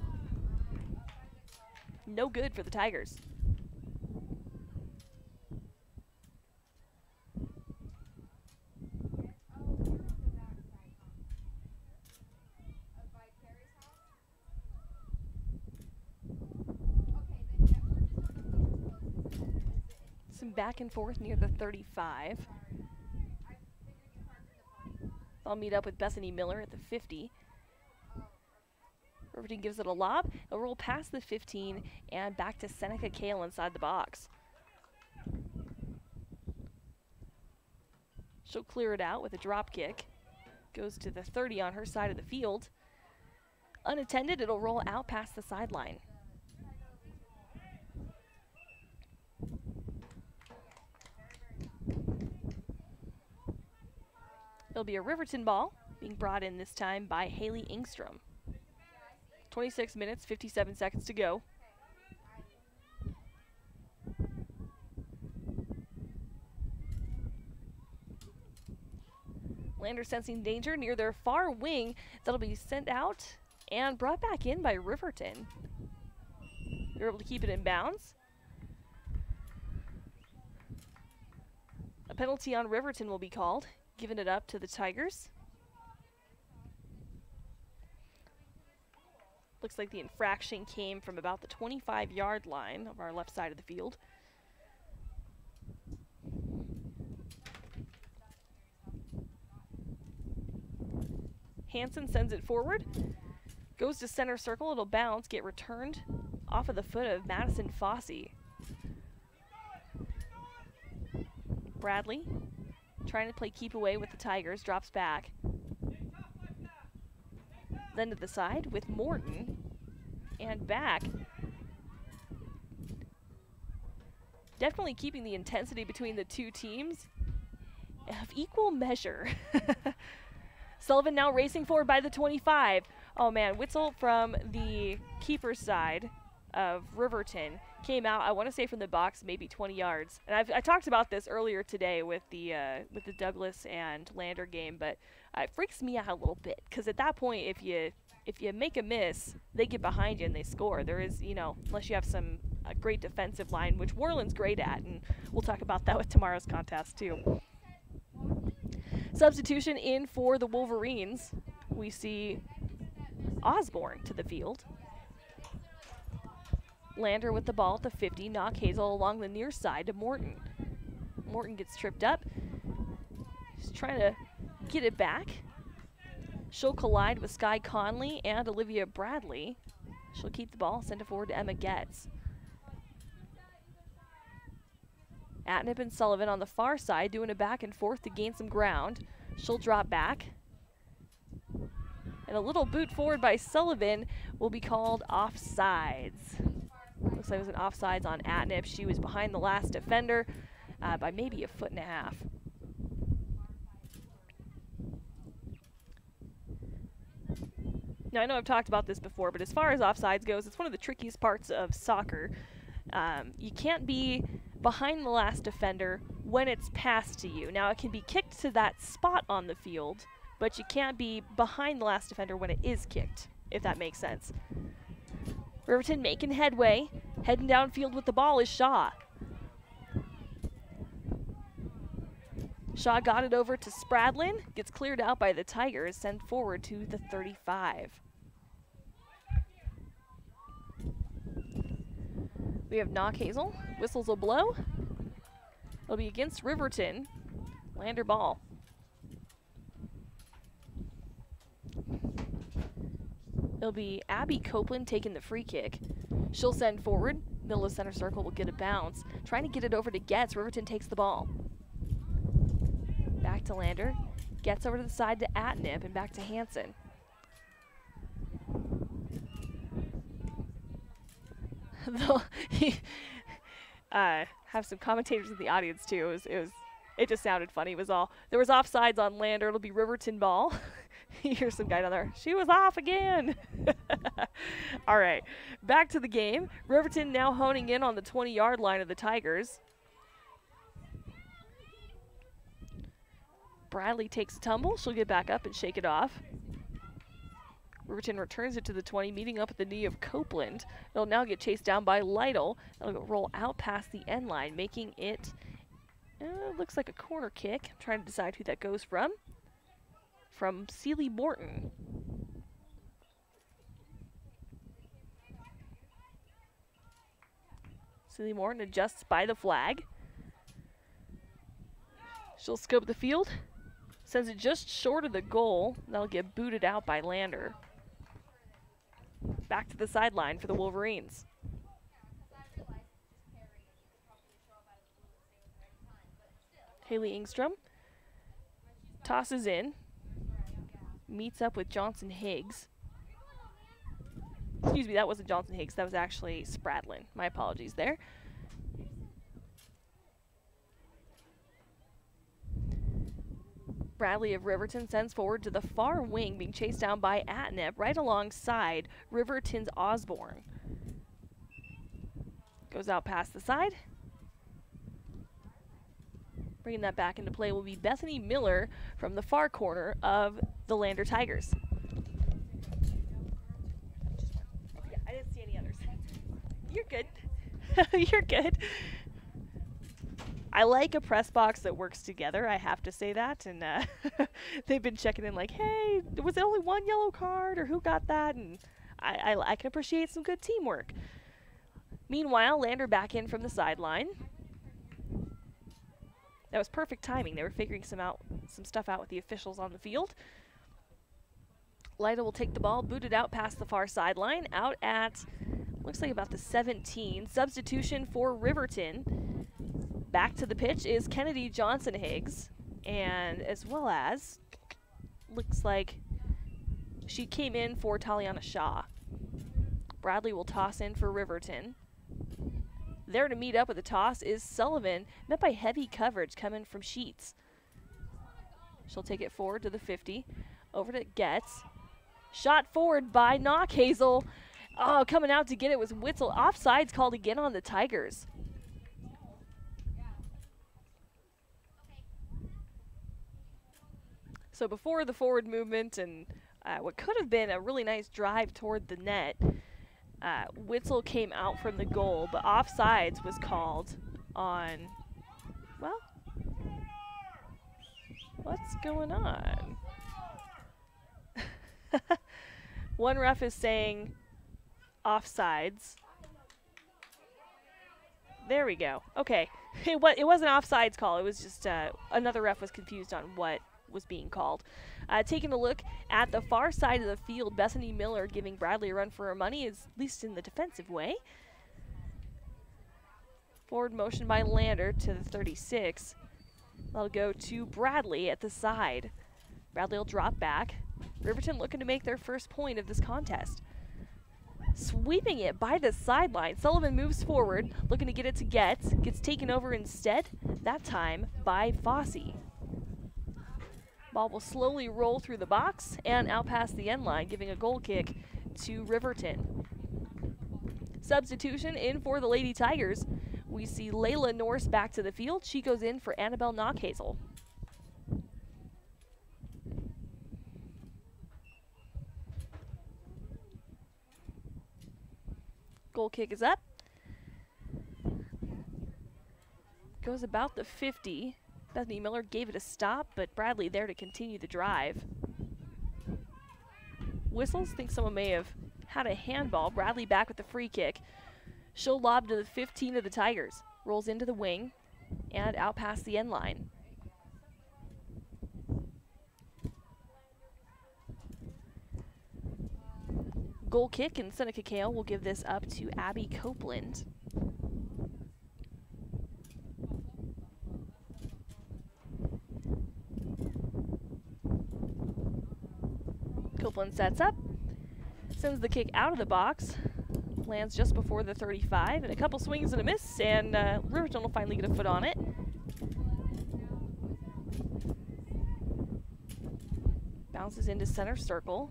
Speaker 1: No good for the Tigers. Some back and forth near the 35. I'll meet up with Bethany Miller at the 50. Riverton gives it a lob. It'll roll past the 15 and back to Seneca Kale inside the box. She'll clear it out with a drop kick. Goes to the 30 on her side of the field. Unattended, it'll roll out past the sideline. It'll be a Riverton ball being brought in this time by Haley Ingstrom. 26 minutes, 57 seconds to go. Lander sensing danger near their far wing. That'll be sent out and brought back in by Riverton. They're able to keep it in bounds. A penalty on Riverton will be called, giving it up to the Tigers. Looks like the infraction came from about the 25-yard line of our left side of the field. Hansen sends it forward. Goes to center circle. It'll bounce, get returned off of the foot of Madison Fossey. Bradley trying to play keep away with the Tigers. Drops back. Then to the side with Morton. And back. Definitely keeping the intensity between the two teams of equal measure. Sullivan now racing forward by the 25. Oh man, Witzel from the keeper's side of Riverton came out, I want to say from the box, maybe 20 yards. And I talked about this earlier today with the Douglas and Lander game, but it freaks me out a little bit because at that point, if you make a miss, they get behind you and they score. There is, you know, unless you have a great defensive line, which Worland's great at, and we'll talk about that with tomorrow's contest too. Substitution in for the Wolverines. We see Osborne to the field. Lander with the ball at the 50. Knock Hazel along the near side to Morton. Morton gets tripped up. She's trying to get it back. She'll collide with Sky Conley and Olivia Bradley. She'll keep the ball, send it forward to Emma Getz. Atnip and Sullivan on the far side doing a back and forth to gain some ground. She'll drop back. And a little boot forward by Sullivan will be called offsides. Looks like it was an offsides on Atnip. She was behind the last defender by maybe a foot and a half. Now, I know I've talked about this before, but as far as offsides goes, it's one of the trickiest parts of soccer. You can't be behind the last defender when it's passed to you. Now, it can be kicked to that spot on the field, but you can't be behind the last defender when it is kicked, if that makes sense. Riverton making headway. Heading downfield with the ball is Shaw. Shaw got it over to Spradlin. Gets cleared out by the Tigers. Sent forward to the 35. We have Knock Hazel. Whistles will blow. It'll be against Riverton. Lander ball. It'll be Abby Copeland taking the free kick. She'll send forward. Middle of center circle will get a bounce. Trying to get it over to Getz. Riverton takes the ball. Back to Lander. Gets over to the side to Atnip and back to Hansen. Have some commentators in the audience too. It just sounded funny. There was offsides on Lander. It'll be Riverton ball. You hear some guy down there. She was off again. All right, back to the game. Riverton now honing in on the 20-yard line of the Tigers. Bradley takes a tumble. She'll get back up and shake it off. Riverton returns it to the 20, meeting up at the knee of Copeland. It'll now get chased down by Lytle. It'll roll out past the end line, making it looks like a corner kick. I'm trying to decide who that goes from. From Celie Morton. Celie Morton adjusts by the flag. She'll scope the field. Sends it just short of the goal. That'll get booted out by Lander. Back to the sideline for the Wolverines. Haley Ingstrom tosses in. Meets up with Johnson Higgs. Excuse me, that wasn't Johnson Higgs. That was actually Spradlin. My apologies there. Bradley of Riverton sends forward to the far wing, being chased down by Anthem right alongside Riverton's Osborne. Goes out past the side. Bringing that back into play will be Bethany Miller from the far corner of the Lander Tigers. Yeah, I didn't see any others. You're good. You're good. I like a press box that works together, I have to say that, and they've been checking in like, hey, was it only one yellow card, or who got that? And I can appreciate some good teamwork. Meanwhile, Lander back in from the sideline. That was perfect timing. They were figuring some stuff out with the officials on the field. Lyda will take the ball, boot it out past the far sideline, out at, looks like about the 17. Substitution for Riverton. Back to the pitch is Kennedy Johnson-Higgs, and as well as, looks like she came in for Taliana Shaw. Bradley will toss in for Riverton. There to meet up with the toss is Sullivan, met by heavy coverage coming from Sheets. She'll take it forward to the 50, over to Getz. Shot forward by Knockhazel. Oh, coming out to get it was Witzel. Offsides called again on the Tigers. So before the forward movement and what could have been a really nice drive toward the net, Witzel came out from the goal, but offsides was called on, well, what's going on? One ref is saying offsides. There we go. Okay, it wasn't offsides call. It was just another ref was confused on what was being called. Taking a look at the far side of the field, Bethany Miller giving Bradley a run for her money, is at least in the defensive way. Forward motion by Lander to the 36. That'll go to Bradley at the side. Bradley will drop back. Riverton looking to make their first point of this contest. Sweeping it by the sideline. Sullivan moves forward, looking to get it to Getz. Gets taken over instead, that time by Fossey. Ball will slowly roll through the box and out past the end line, giving a goal kick to Riverton. Substitution in for the Lady Tigers. We see Layla Norse back to the field. She goes in for Annabelle Knockhazel. Goal kick is up. Goes about the 50. Bethany Miller gave it a stop, but Bradley there to continue the drive. Whistles think someone may have had a handball. Bradley back with the free kick. She'll lob to the 15 of the Tigers. Rolls into the wing and out past the end line. Goal kick, and Seneca Kale will give this up to Abby Copeland. Copeland sets up, sends the kick out of the box, lands just before the 35, and a couple swings and a miss, and Riverton will finally get a foot on it. Bounces into center circle,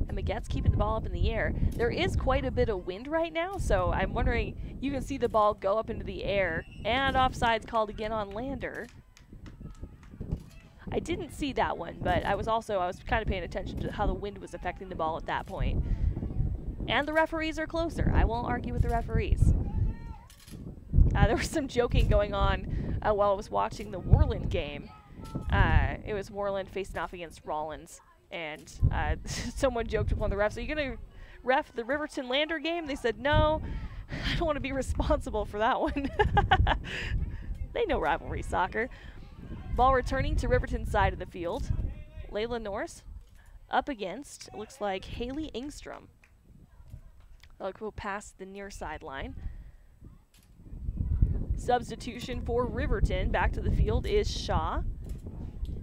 Speaker 1: and Magette's keeping the ball up in the air. There is quite a bit of wind right now, so I'm wondering, you can see the ball go up into the air, and offsides called again on Lander. I didn't see that one, but I was kind of paying attention to how the wind was affecting the ball at that point. And the referees are closer. I won't argue with the referees. There was some joking going on while I was watching the Warland game. It was Warland facing off against Rollins, and someone joked with one of the refs, "Are you going to ref the Riverton Lander game?" They said, "No, I don't want to be responsible for that one." They know rivalry soccer. Ball returning to Riverton's side of the field. Layla Norse up against, it looks like, Haley Engstrom. They'll go past the near sideline. Substitution for Riverton. Back to the field is Shaw.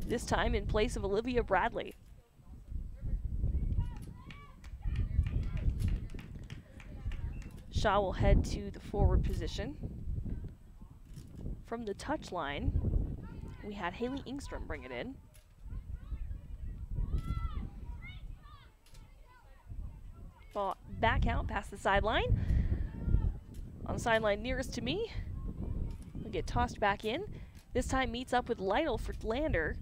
Speaker 1: This time in place of Olivia Bradley. Shaw will head to the forward position. From the touchline, we had Haley Engstrom bring it in. ball back out past the sideline. On the sideline nearest to me, will get tossed back in. This time meets up with Lytle for Lander.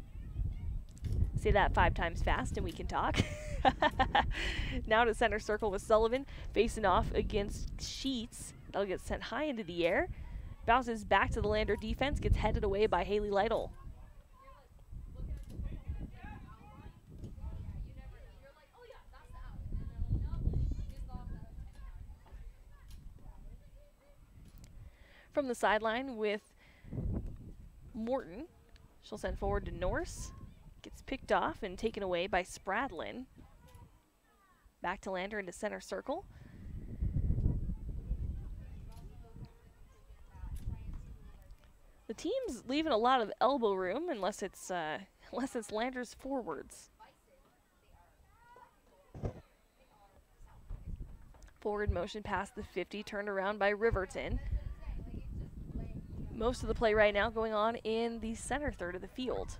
Speaker 1: Say that 5 times fast and we can talk. Now to center circle with Sullivan, facing off against Sheets. That'll get sent high into the air. Bounces back to the Lander defense, gets headed away by Haley Lytle. From the sideline with Morton, she'll send forward to Norse. Gets picked off and taken away by Spradlin. Back to Lander into center circle. The team's leaving a lot of elbow room unless it's Lander's forwards. Forward motion past the 50, turned around by Riverton. Most of the play right now going on in the center third of the field.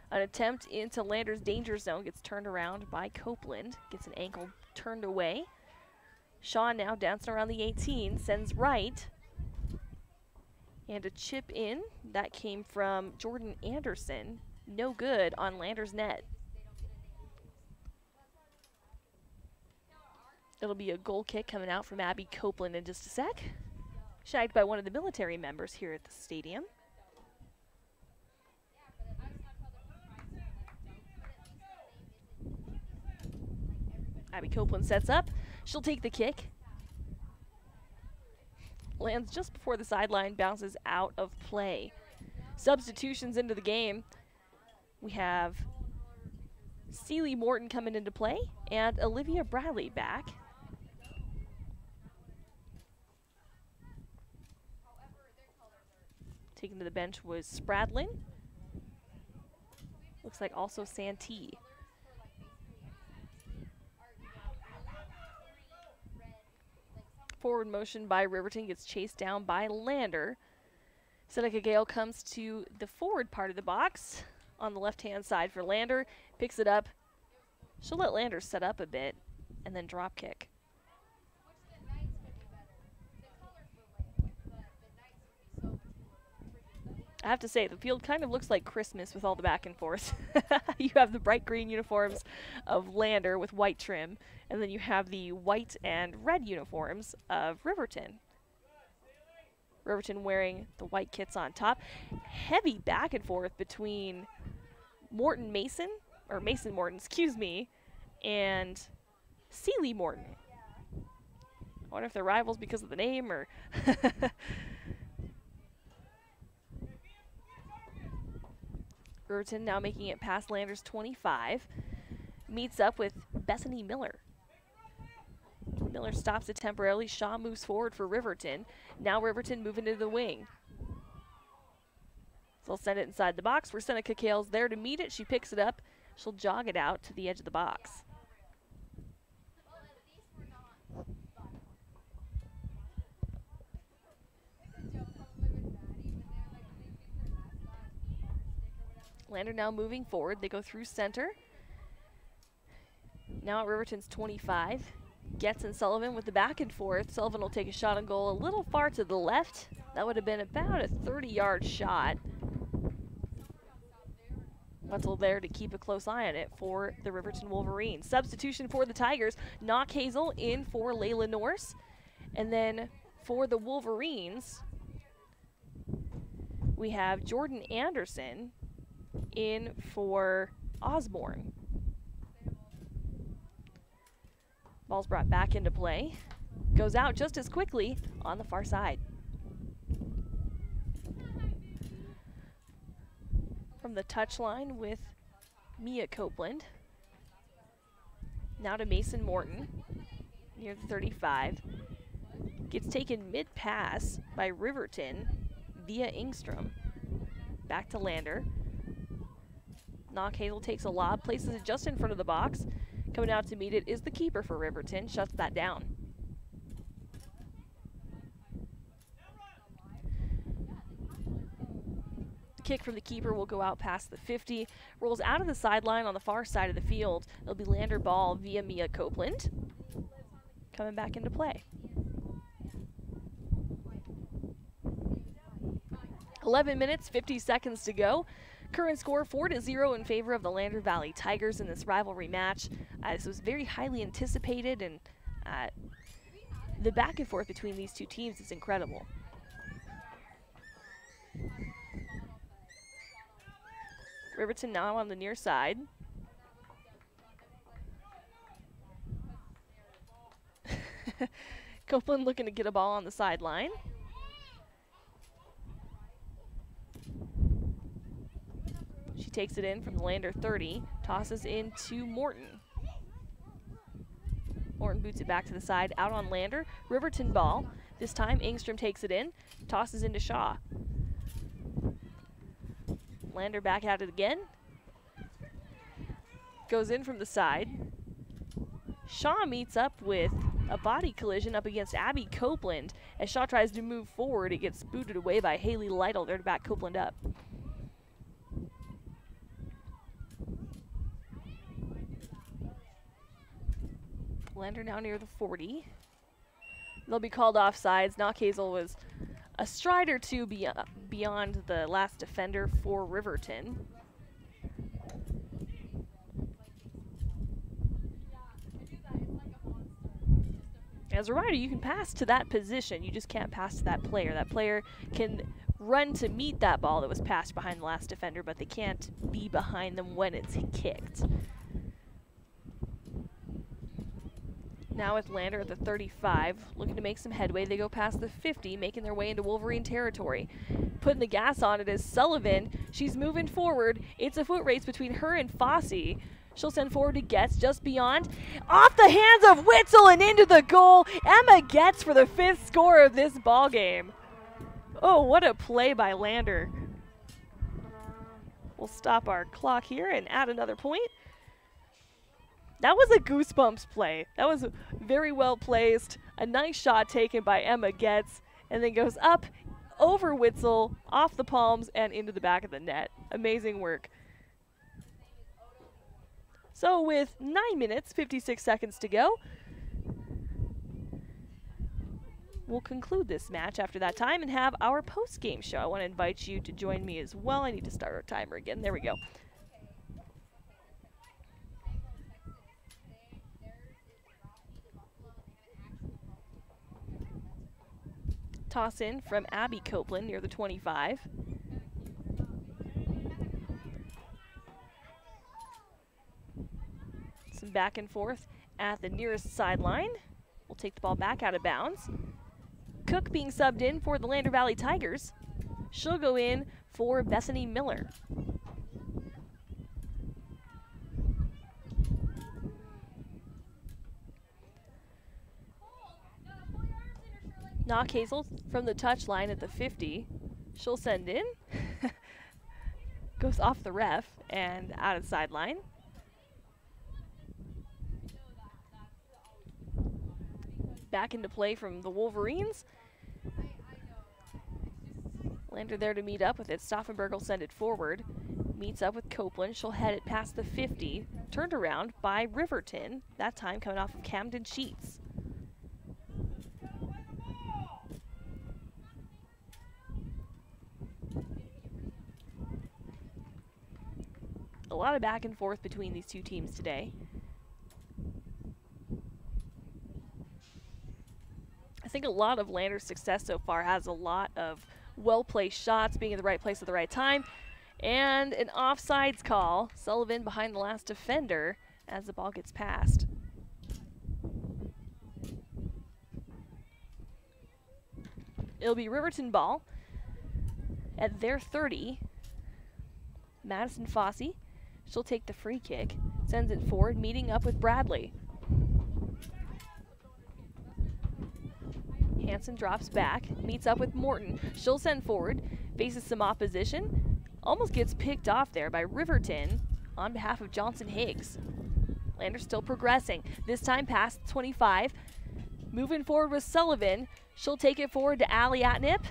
Speaker 1: An attempt into Lander's danger zone gets turned around by Copeland. Gets an ankle turned away. Shaw now dancing around the 18, sends right. And a chip in. That came from Jordan Anderson. No good on Lander's net. It'll be a goal kick coming out from Abby Copeland in just a sec. Shagged by one of the military members here at the stadium. Abby Copeland sets up. She'll take the kick. Lands just before the sideline, bounces out of play. Substitutions into the game. We have Celie Morton coming into play and Olivia Bradley back. Taken to the bench was Spradlin. Looks like also Santee. Forward motion by Riverton gets chased down by Lander. Seneca Gale comes to the forward part of the box on the left-hand side for Lander. Picks it up. She'll let Lander set up a bit and then drop kick. I have to say, the field kind of looks like Christmas with all the back and forth. You have the bright green uniforms of Lander with white trim, and then you have the white and red uniforms of Riverton. Riverton wearing the white kits on top. Heavy back and forth between Mason Morton, excuse me, and Celie Morton. I wonder if they're rivals because of the name or... Riverton now making it past Lander's 25. Meets up with Bethany Miller. Miller stops it temporarily. Shaw moves forward for Riverton. Now Riverton moving to the wing. So I'll send it inside the box where Seneca Gale's there to meet it. She picks it up. She'll jog it out to the edge of the box. Lander now moving forward. They go through center. Now at Riverton's 25. Getz and Sullivan with the back and forth. Sullivan will take a shot on goal a little far to the left. That would have been about a 30-yard shot. Wetzel there to keep a close eye on it for the Riverton Wolverines. Substitution for the Tigers. Knock Hazel in for Layla Norse. And then for the Wolverines, we have Jordan Anderson in for Osborne. Ball's brought back into play. Goes out just as quickly on the far side. From the touchline with Mia Copeland. Now to Mason Morton near the 35. Gets taken mid-pass by Riverton via Ingstrom. Back to Lander. Knock Hazel takes a lob, places it just in front of the box. Coming out to meet it is the keeper for Riverton, shuts that down. kick from the keeper will go out past the 50. Rolls out of the sideline on the far side of the field. It'll be Lander ball via Mia Copeland. Coming back into play. 11 minutes, 50 seconds to go. Current score 4-0 in favor of the Lander Valley Tigers in this rivalry match. This was very highly anticipated, and the back and forth between these two teams is incredible. Riverton now on the near side. Copeland looking to get a ball on the sideline. She takes it in from the Lander 30, tosses into Morton. Morton boots it back to the side, out on Lander. Riverton ball. This time Engstrom takes it in, tosses into Shaw. Lander back at it again. Goes in from the side. Shaw meets up with a body collision up against Abby Copeland. As Shaw tries to move forward, it gets booted away by Haley Lytle there to back Copeland up. Lander now near the 40. They'll be called offsides. Knockhazel was a stride or two beyond the last defender for Riverton. As a rider, you can pass to that position. You just can't pass to that player. That player can run to meet that ball that was passed behind the last defender, but they can't be behind them when it's kicked. Now with Lander at the 35, looking to make some headway. They go past the 50, making their way into Wolverine territory. Putting the gas on it is Sullivan. She's moving forward. It's a foot race between her and Fossey. She'll send forward to Getz just beyond. Off the hands of Witzel and into the goal. Emma Getz for the 5th score of this ball game. Oh, what a play by Lander. We'll stop our clock here and add another point. That was a goosebumps play. That was very well placed. A nice shot taken by Emma Getz, and then goes up over Witzel, off the palms, and into the back of the net. Amazing work. So with 9 minutes, 56 seconds to go, we'll conclude this match after that time and have our post-game show. I want to invite you to join me as well. I need to start our timer again. There we go. Toss in from Abby Copeland near the 25. Some back and forth at the nearest sideline. We'll take the ball back out of bounds. Cook being subbed in for the Lander Valley Tigers. She'll go in for Bethany Miller. Knockhazel from the touchline at the 50. She'll send in. Goes off the ref and out of the sideline. Back into play from the Wolverines. Lander there to meet up with it. Stauffenberg will send it forward. Meets up with Copeland. She'll head it past the 50. Turned around by Riverton. That time coming off of Camden Sheets. A lot of back and forth between these two teams today. I think a lot of Lander's success so far has a lot of well-placed shots, being in the right place at the right time, and an offsides call. Sullivan behind the last defender as the ball gets passed. It'll be Riverton ball at their 30. Madison Fossey. She'll take the free kick, sends it forward, meeting up with Bradley. Hansen drops back, meets up with Morton. She'll send forward, faces some opposition, almost gets picked off there by Riverton on behalf of Johnson Higgs. Lander still progressing, this time past 25. Moving forward with Sullivan. She'll take it forward to Allie Atnip.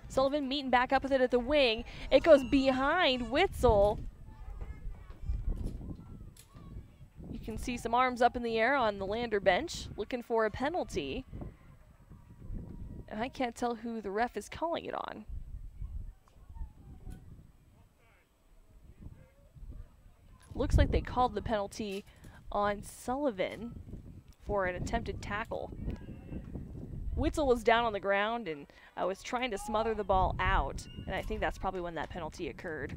Speaker 1: Sullivan meeting back up with it at the wing. It goes behind Witzel. You can see some arms up in the air on the Lander bench, looking for a penalty. And I can't tell who the ref is calling it on. Looks like they called the penalty on Sullivan for an attempted tackle. Witzel was down on the ground and was trying to smother the ball out, and I think that's probably when that penalty occurred.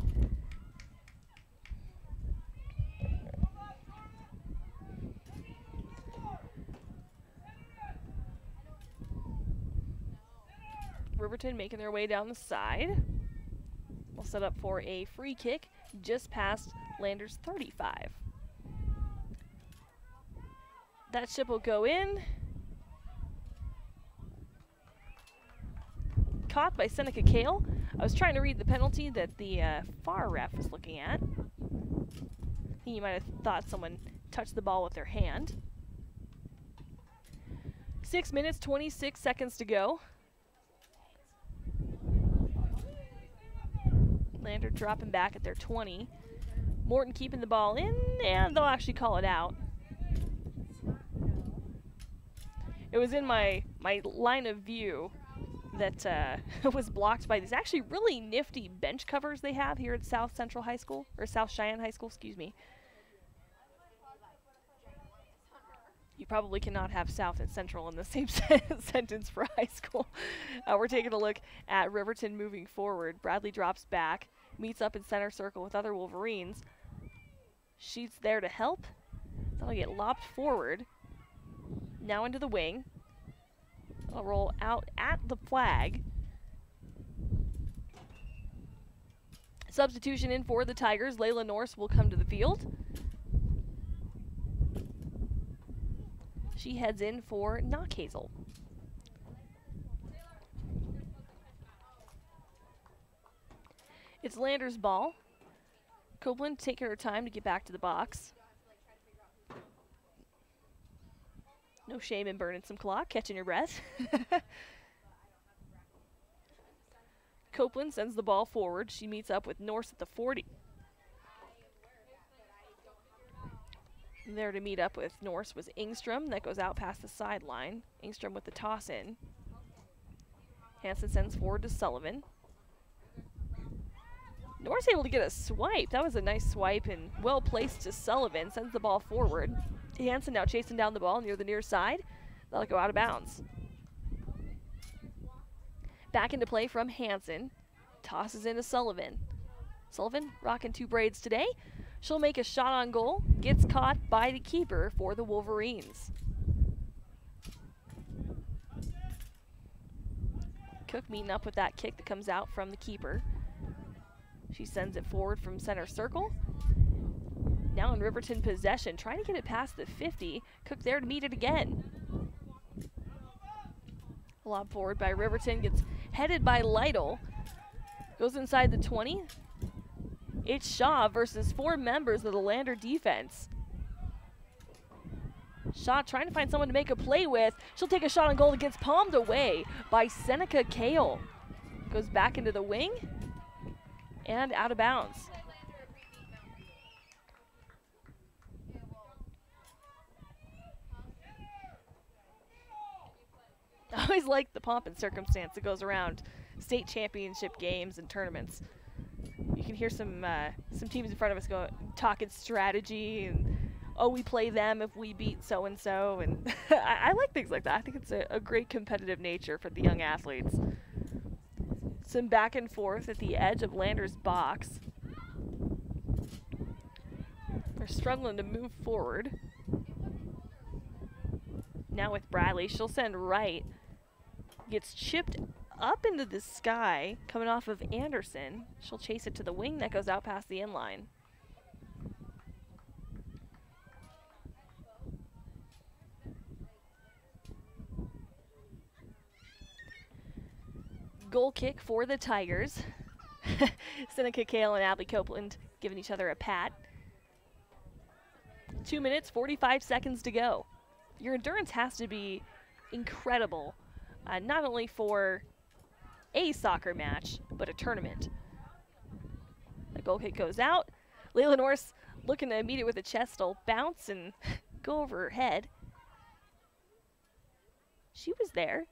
Speaker 1: Riverton making their way down the side. We'll set up for a free kick just past Lander's 35. That ship will go in. Caught by Seneca Kale. I was trying to read the penalty that the FAR ref was looking at. I think you might have thought someone touched the ball with their hand. 6 minutes, 26 seconds to go. Lander dropping back at their 20. Morton keeping the ball in, and they'll actually call it out. It was in my line of view that was blocked by these actually really nifty bench covers they have here at South Central High School, or South Cheyenne High School, excuse me. You probably cannot have South and Central in the same sentence for high school. We're taking a look at Riverton moving forward. Bradley drops back, meets up in center circle with other Wolverines. She's there to help. That'll get lopped forward. Now into the wing. I'll roll out at the flag. Substitution in for the Tigers. Layla Norse will come to the field. She heads in for Knockhazel. It's Lander's ball. Copeland taking her time to get back to the box. No shame in burning some clock, catching your breath. Copeland sends the ball forward. She meets up with Norse at the 40. There to meet up with Norse was Ingstrom. That goes out past the sideline. Ingstrom with the toss in. Hansen sends forward to Sullivan. Norse able to get a swipe. That was a nice swipe and well placed to Sullivan. Sends the ball forward. Hansen now chasing down the ball near the near side. That'll go out of bounds. Back into play from Hansen. Tosses into Sullivan. Sullivan rocking two braids today. She'll make a shot on goal. Gets caught by the keeper for the Wolverines. Cook meeting up with that kick that comes out from the keeper. She sends it forward from center circle. Now in Riverton possession, trying to get it past the 50. Cook there to meet it again. Lob forward by Riverton, gets headed by Lytle. Goes inside the 20. It's Shaw versus four members of the Lander defense. Shaw trying to find someone to make a play with. She'll take a shot on goal that gets palmed away by Seneca Kale. Goes back into the wing and out of bounds. I always like the pomp and circumstance that goes around state championship games and tournaments. You can hear some teams in front of us talking strategy and, oh, we play them if we beat so-and-so. And I like things like that. I think it's a great competitive nature for the young athletes. Some back and forth at the edge of Lander's box. They're struggling to move forward. Now with Bradley, she'll send right. Gets chipped up into the sky, coming off of Anderson. She'll chase it to the wing that goes out past the inline. Goal kick for the Tigers. Seneca Kale and Abby Copeland giving each other a pat. 2 minutes, 45 seconds to go. Your endurance has to be incredible, not only for a soccer match, but a tournament. The goal kick goes out. Layla Norse looking to meet it with a chest. Will bounce and go over her head. She was there.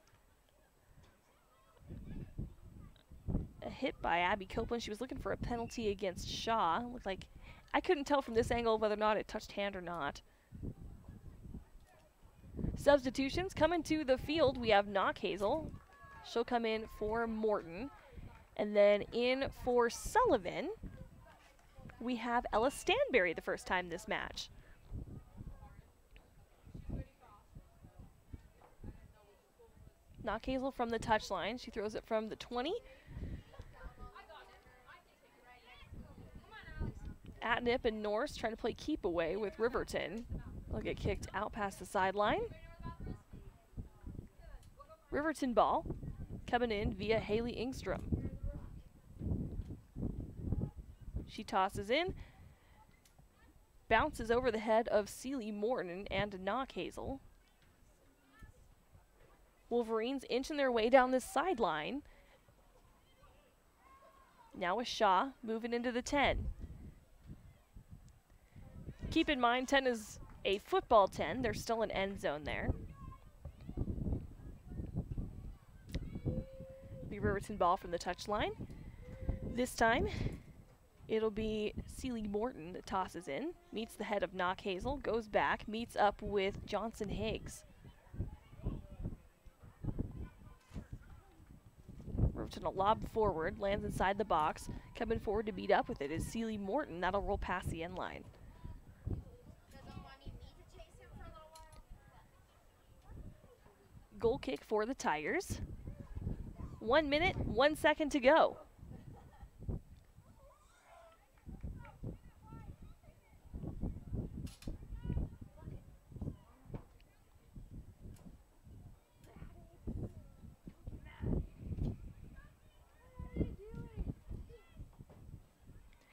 Speaker 1: A hit by Abby Copeland. She was looking for a penalty against Shaw. Looked like, I couldn't tell from this angle whether or not it touched hand or not. Substitutions coming to the field. We have Knock Hazel. She'll come in for Morton. And then in for Sullivan, we have Ella Stanberry the first time this match. Knock Hazel from the touchline. She throws it from the 20. Atnip and Norse trying to play keep away with Riverton. They'll get kicked out past the sideline. Riverton ball coming in via Haley Ingstrom. She tosses in, bounces over the head of Celie Morton and Knock Hazel. Wolverines inching their way down this sideline. Now with Shaw moving into the 10. Keep in mind, 10 is a football 10. There's still an end zone there. The Riverton ball from the touchline. This time, it'll be Celie Morton that tosses in, meets the head of Knock Hazel, goes back, meets up with Johnson Higgs. Riverton will lob forward, lands inside the box. Coming forward to beat up with it is Celie Morton. That'll roll past the end line. Goal kick for the Tigers. 1 minute, 1 second to go.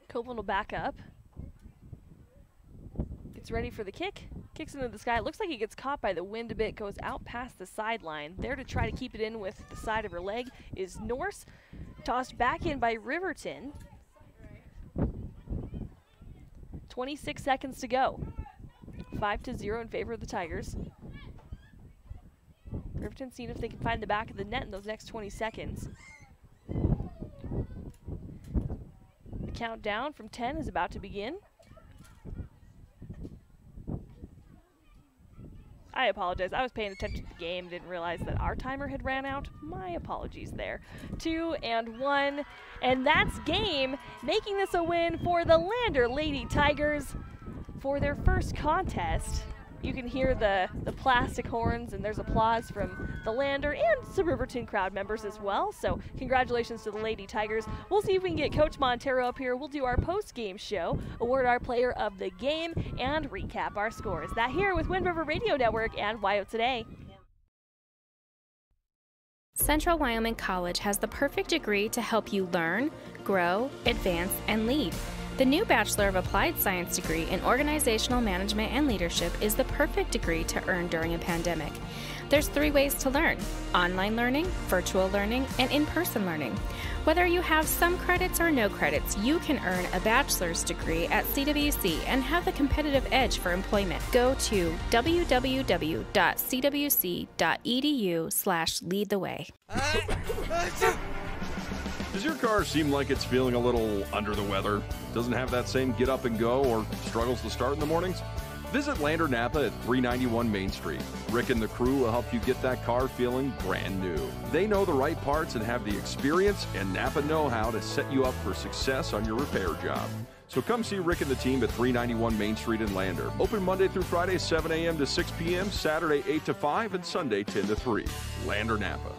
Speaker 1: Copeland will back up. Gets ready for the kick. Kicks into the sky. Looks like he gets caught by the wind a bit. Goes out past the sideline. There to try to keep it in with the side of her leg is Norse. Tossed back in by Riverton. 26 seconds to go. 5-0 in favor of the Tigers. Riverton seeing if they can find the back of the net in those next 20 seconds. The countdown from 10 is about to begin. I apologize. I was paying attention to the game, didn't realize that our timer had ran out. My apologies there. 2 and 1, and that's game, making this a win for the Lander Lady Tigers for their first contest. You can hear the plastic horns, and there's applause from the Lander and some Riverton crowd members as well. So congratulations to the Lady Tigers. We'll see if we can get Coach Montero up here. We'll do our post-game show, award our player of the game, and recap our scores. That here with Wind River Radio Network and WYO Today.
Speaker 10: Central Wyoming College has the perfect degree to help you learn, grow, advance, and lead. The new Bachelor of Applied Science degree in Organizational Management and Leadership is the perfect degree to earn during a pandemic. There's 3 ways to learn: online learning, virtual learning, and in-person learning. Whether you have some credits or no credits, you can earn a bachelor's degree at CWC and have the competitive edge for employment. Go to www.cwc.edu/leadtheway.
Speaker 6: Does your car seem like it's feeling a little under the weather? Doesn't have that same get up and go or struggles to start in the mornings? Visit Lander Napa at 391 Main Street. Rick and the crew will help you get that car feeling brand new. They know the right parts and have the experience and Napa know-how to set you up for success on your repair job. So come see Rick and the team at 391 Main Street in Lander. Open Monday through Friday, 7 a.m. to 6 p.m., Saturday, 8 to 5, and Sunday, 10 to 3. Lander Napa.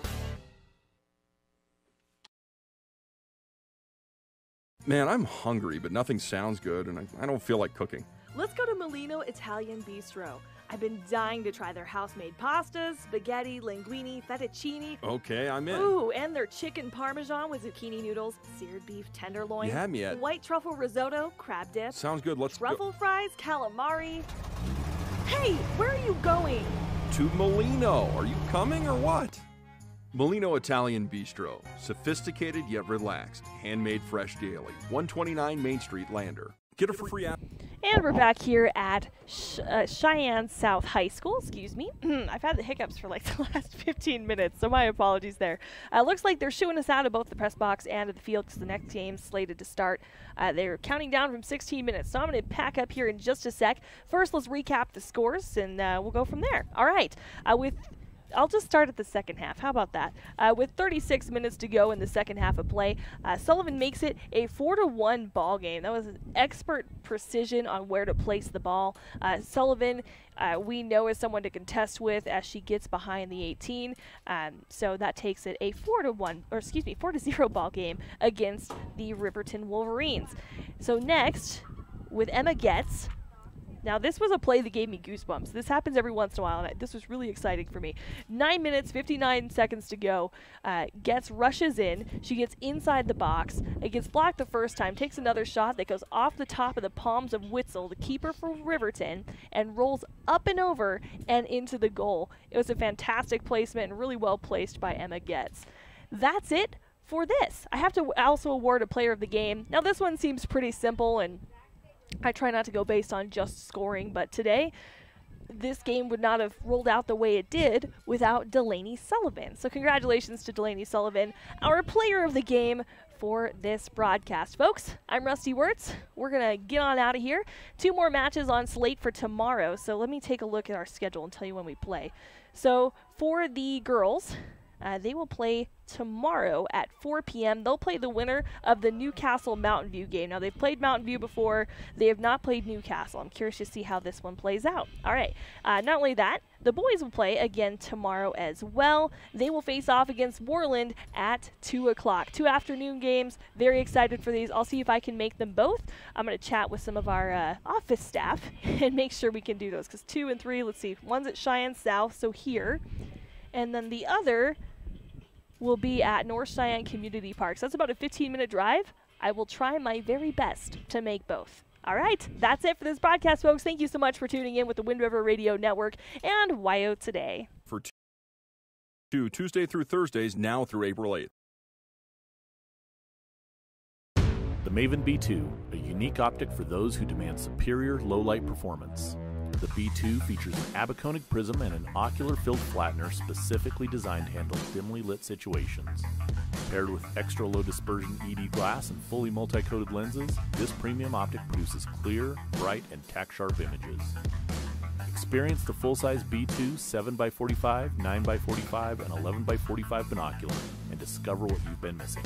Speaker 6: Man, I'm hungry, but nothing sounds good, and I don't feel like cooking.
Speaker 11: Let's go to Molino Italian Bistro. I've been dying to try their house-made pastas, spaghetti, linguine, fettuccine.
Speaker 6: Okay, I'm in.
Speaker 11: Ooh, and their chicken parmesan with zucchini noodles, seared beef tenderloin.
Speaker 6: You had me at
Speaker 11: white truffle risotto, crab dip.
Speaker 6: Sounds good. Let's go.
Speaker 11: Truffle fries, calamari. Hey, where are you going?
Speaker 6: To Molino. Are you coming or what? Molino Italian Bistro. Sophisticated yet relaxed. Handmade fresh daily. 129 Main Street, Lander. Get a free app.
Speaker 1: And we're back here at Cheyenne South High School. Excuse me. I've had the hiccups for like the last 15 minutes, so my apologies there. Looks like they're shooing us out of both the press box and of the field because the next game's slated to start. They're counting down from 16 minutes, so I'm going to pack up here in just a sec. First, let's recap the scores, and we'll go from there. All right. I'll just start at the second half. How about that? With 36 minutes to go in the second half of play, Sullivan makes it a 4-1 ball game. That was an expert precision on where to place the ball. Sullivan, we know, is someone to contest with as she gets behind the 18. So that takes it a 4-0 ball game against the Riverton Wolverines. So next, with Emma Getz. Now, this was a play that gave me goosebumps. This happens every once in a while, and this was really exciting for me. 9 minutes, 59 seconds to go. Getz rushes in. She gets inside the box. It gets blocked the first time, takes another shot that goes off the top of the palms of Witzel, the keeper for Riverton, and rolls up and over and into the goal. It was a fantastic placement and really well placed by Emma Getz. That's it for this. I have to also award a player of the game. Now, this one seems pretty simple, and I try not to go based on just scoring, but today, this game would not have rolled out the way it did without Delaney Sullivan. So congratulations to Delaney Sullivan, our player of the game for this broadcast. Folks, I'm Rusty Wirtz. We're going to get on out of here. 2 more matches on slate for tomorrow, so let me take a look at our schedule and tell you when we play. So for the girls, they will play tomorrow at 4 p.m. They'll play the winner of the Newcastle Mountain View game. Now, they've played Mountain View before. They have not played Newcastle. I'm curious to see how this one plays out. All right. Not only that, the boys will play again tomorrow as well. They will face off against Warland at 2 o'clock. 2 afternoon games. Very excited for these. I'll see if I can make them both. I'm going to chat with some of our office staff and make sure we can do those, because 2 and 3, let's see, one's at Cheyenne South, so here, and then the other will be at North Cheyenne Community Park. So that's about a 15-minute drive. I will try my very best to make both. All right, that's it for this broadcast, folks. Thank you so much for tuning in with the Wind River Radio Network and WYO Today.
Speaker 6: For Tuesday through Thursdays, now through April 8th.
Speaker 2: The Maven B2, a unique optic for those who demand superior low-light performance. The B2 features an abaconic prism and an ocular-filled flattener specifically designed to handle dimly lit situations. Paired with extra low dispersion ED glass and fully multi-coated lenses, this premium optic produces clear, bright, and tack-sharp images. Experience the full-size B2 7x45, 9x45, and 11x45 binocular and discover what you've been missing.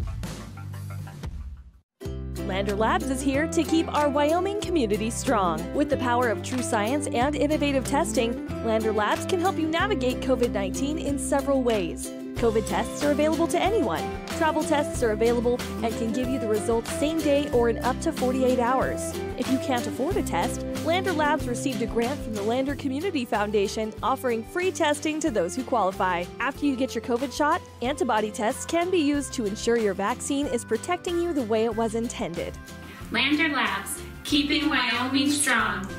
Speaker 1: Lander Labs is here to keep our Wyoming community strong. With the power of true science and innovative testing, Lander Labs can help you navigate COVID-19 in several ways. COVID tests are available to anyone. Travel tests are available and can give you the results same day or in up to 48 hours. If you can't afford a test, Lander Labs received a grant from the Lander Community Foundation offering free testing to those who qualify. After you get your COVID shot, antibody tests can be used to ensure your vaccine is protecting you the way it was intended.
Speaker 3: Lander Labs, keeping Wyoming strong.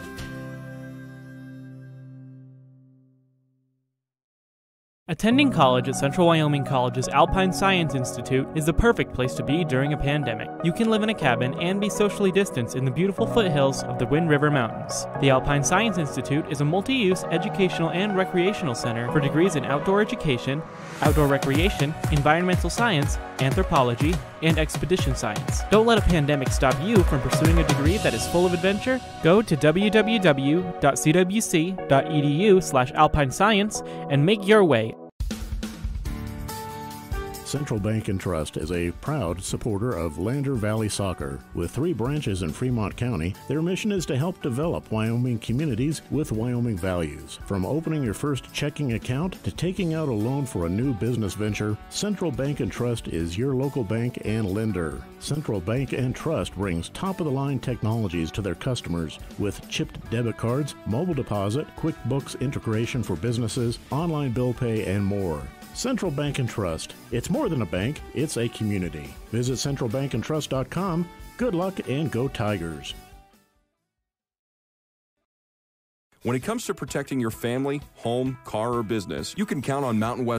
Speaker 4: Attending college at Central Wyoming College's Alpine Science Institute is the perfect place to be during a pandemic. You can live in a cabin and be socially distanced in the beautiful foothills of the Wind River Mountains. The Alpine Science Institute is a multi-use educational and recreational center for degrees in outdoor education, outdoor recreation, environmental science, anthropology, and expedition science. Don't let a pandemic stop you from pursuing a degree that is full of adventure. Go to www.cwc.edu/alpinescience and make your way.
Speaker 5: Central Bank and Trust is a proud supporter of Lander Valley Soccer. With 3 branches in Fremont County, their mission is to help develop Wyoming communities with Wyoming values. From opening your first checking account to taking out a loan for a new business venture, Central Bank and Trust is your local bank and lender. Central Bank and Trust brings top-of-the-line technologies to their customers with chipped debit cards, mobile deposit, QuickBooks integration for businesses, online bill pay, and more. Central Bank and Trust. It's more than a bank, it's a community. Visit centralbankandtrust.com. Good luck and go Tigers.
Speaker 6: When it comes to protecting your family, home, car, or business, you can count on Mountain West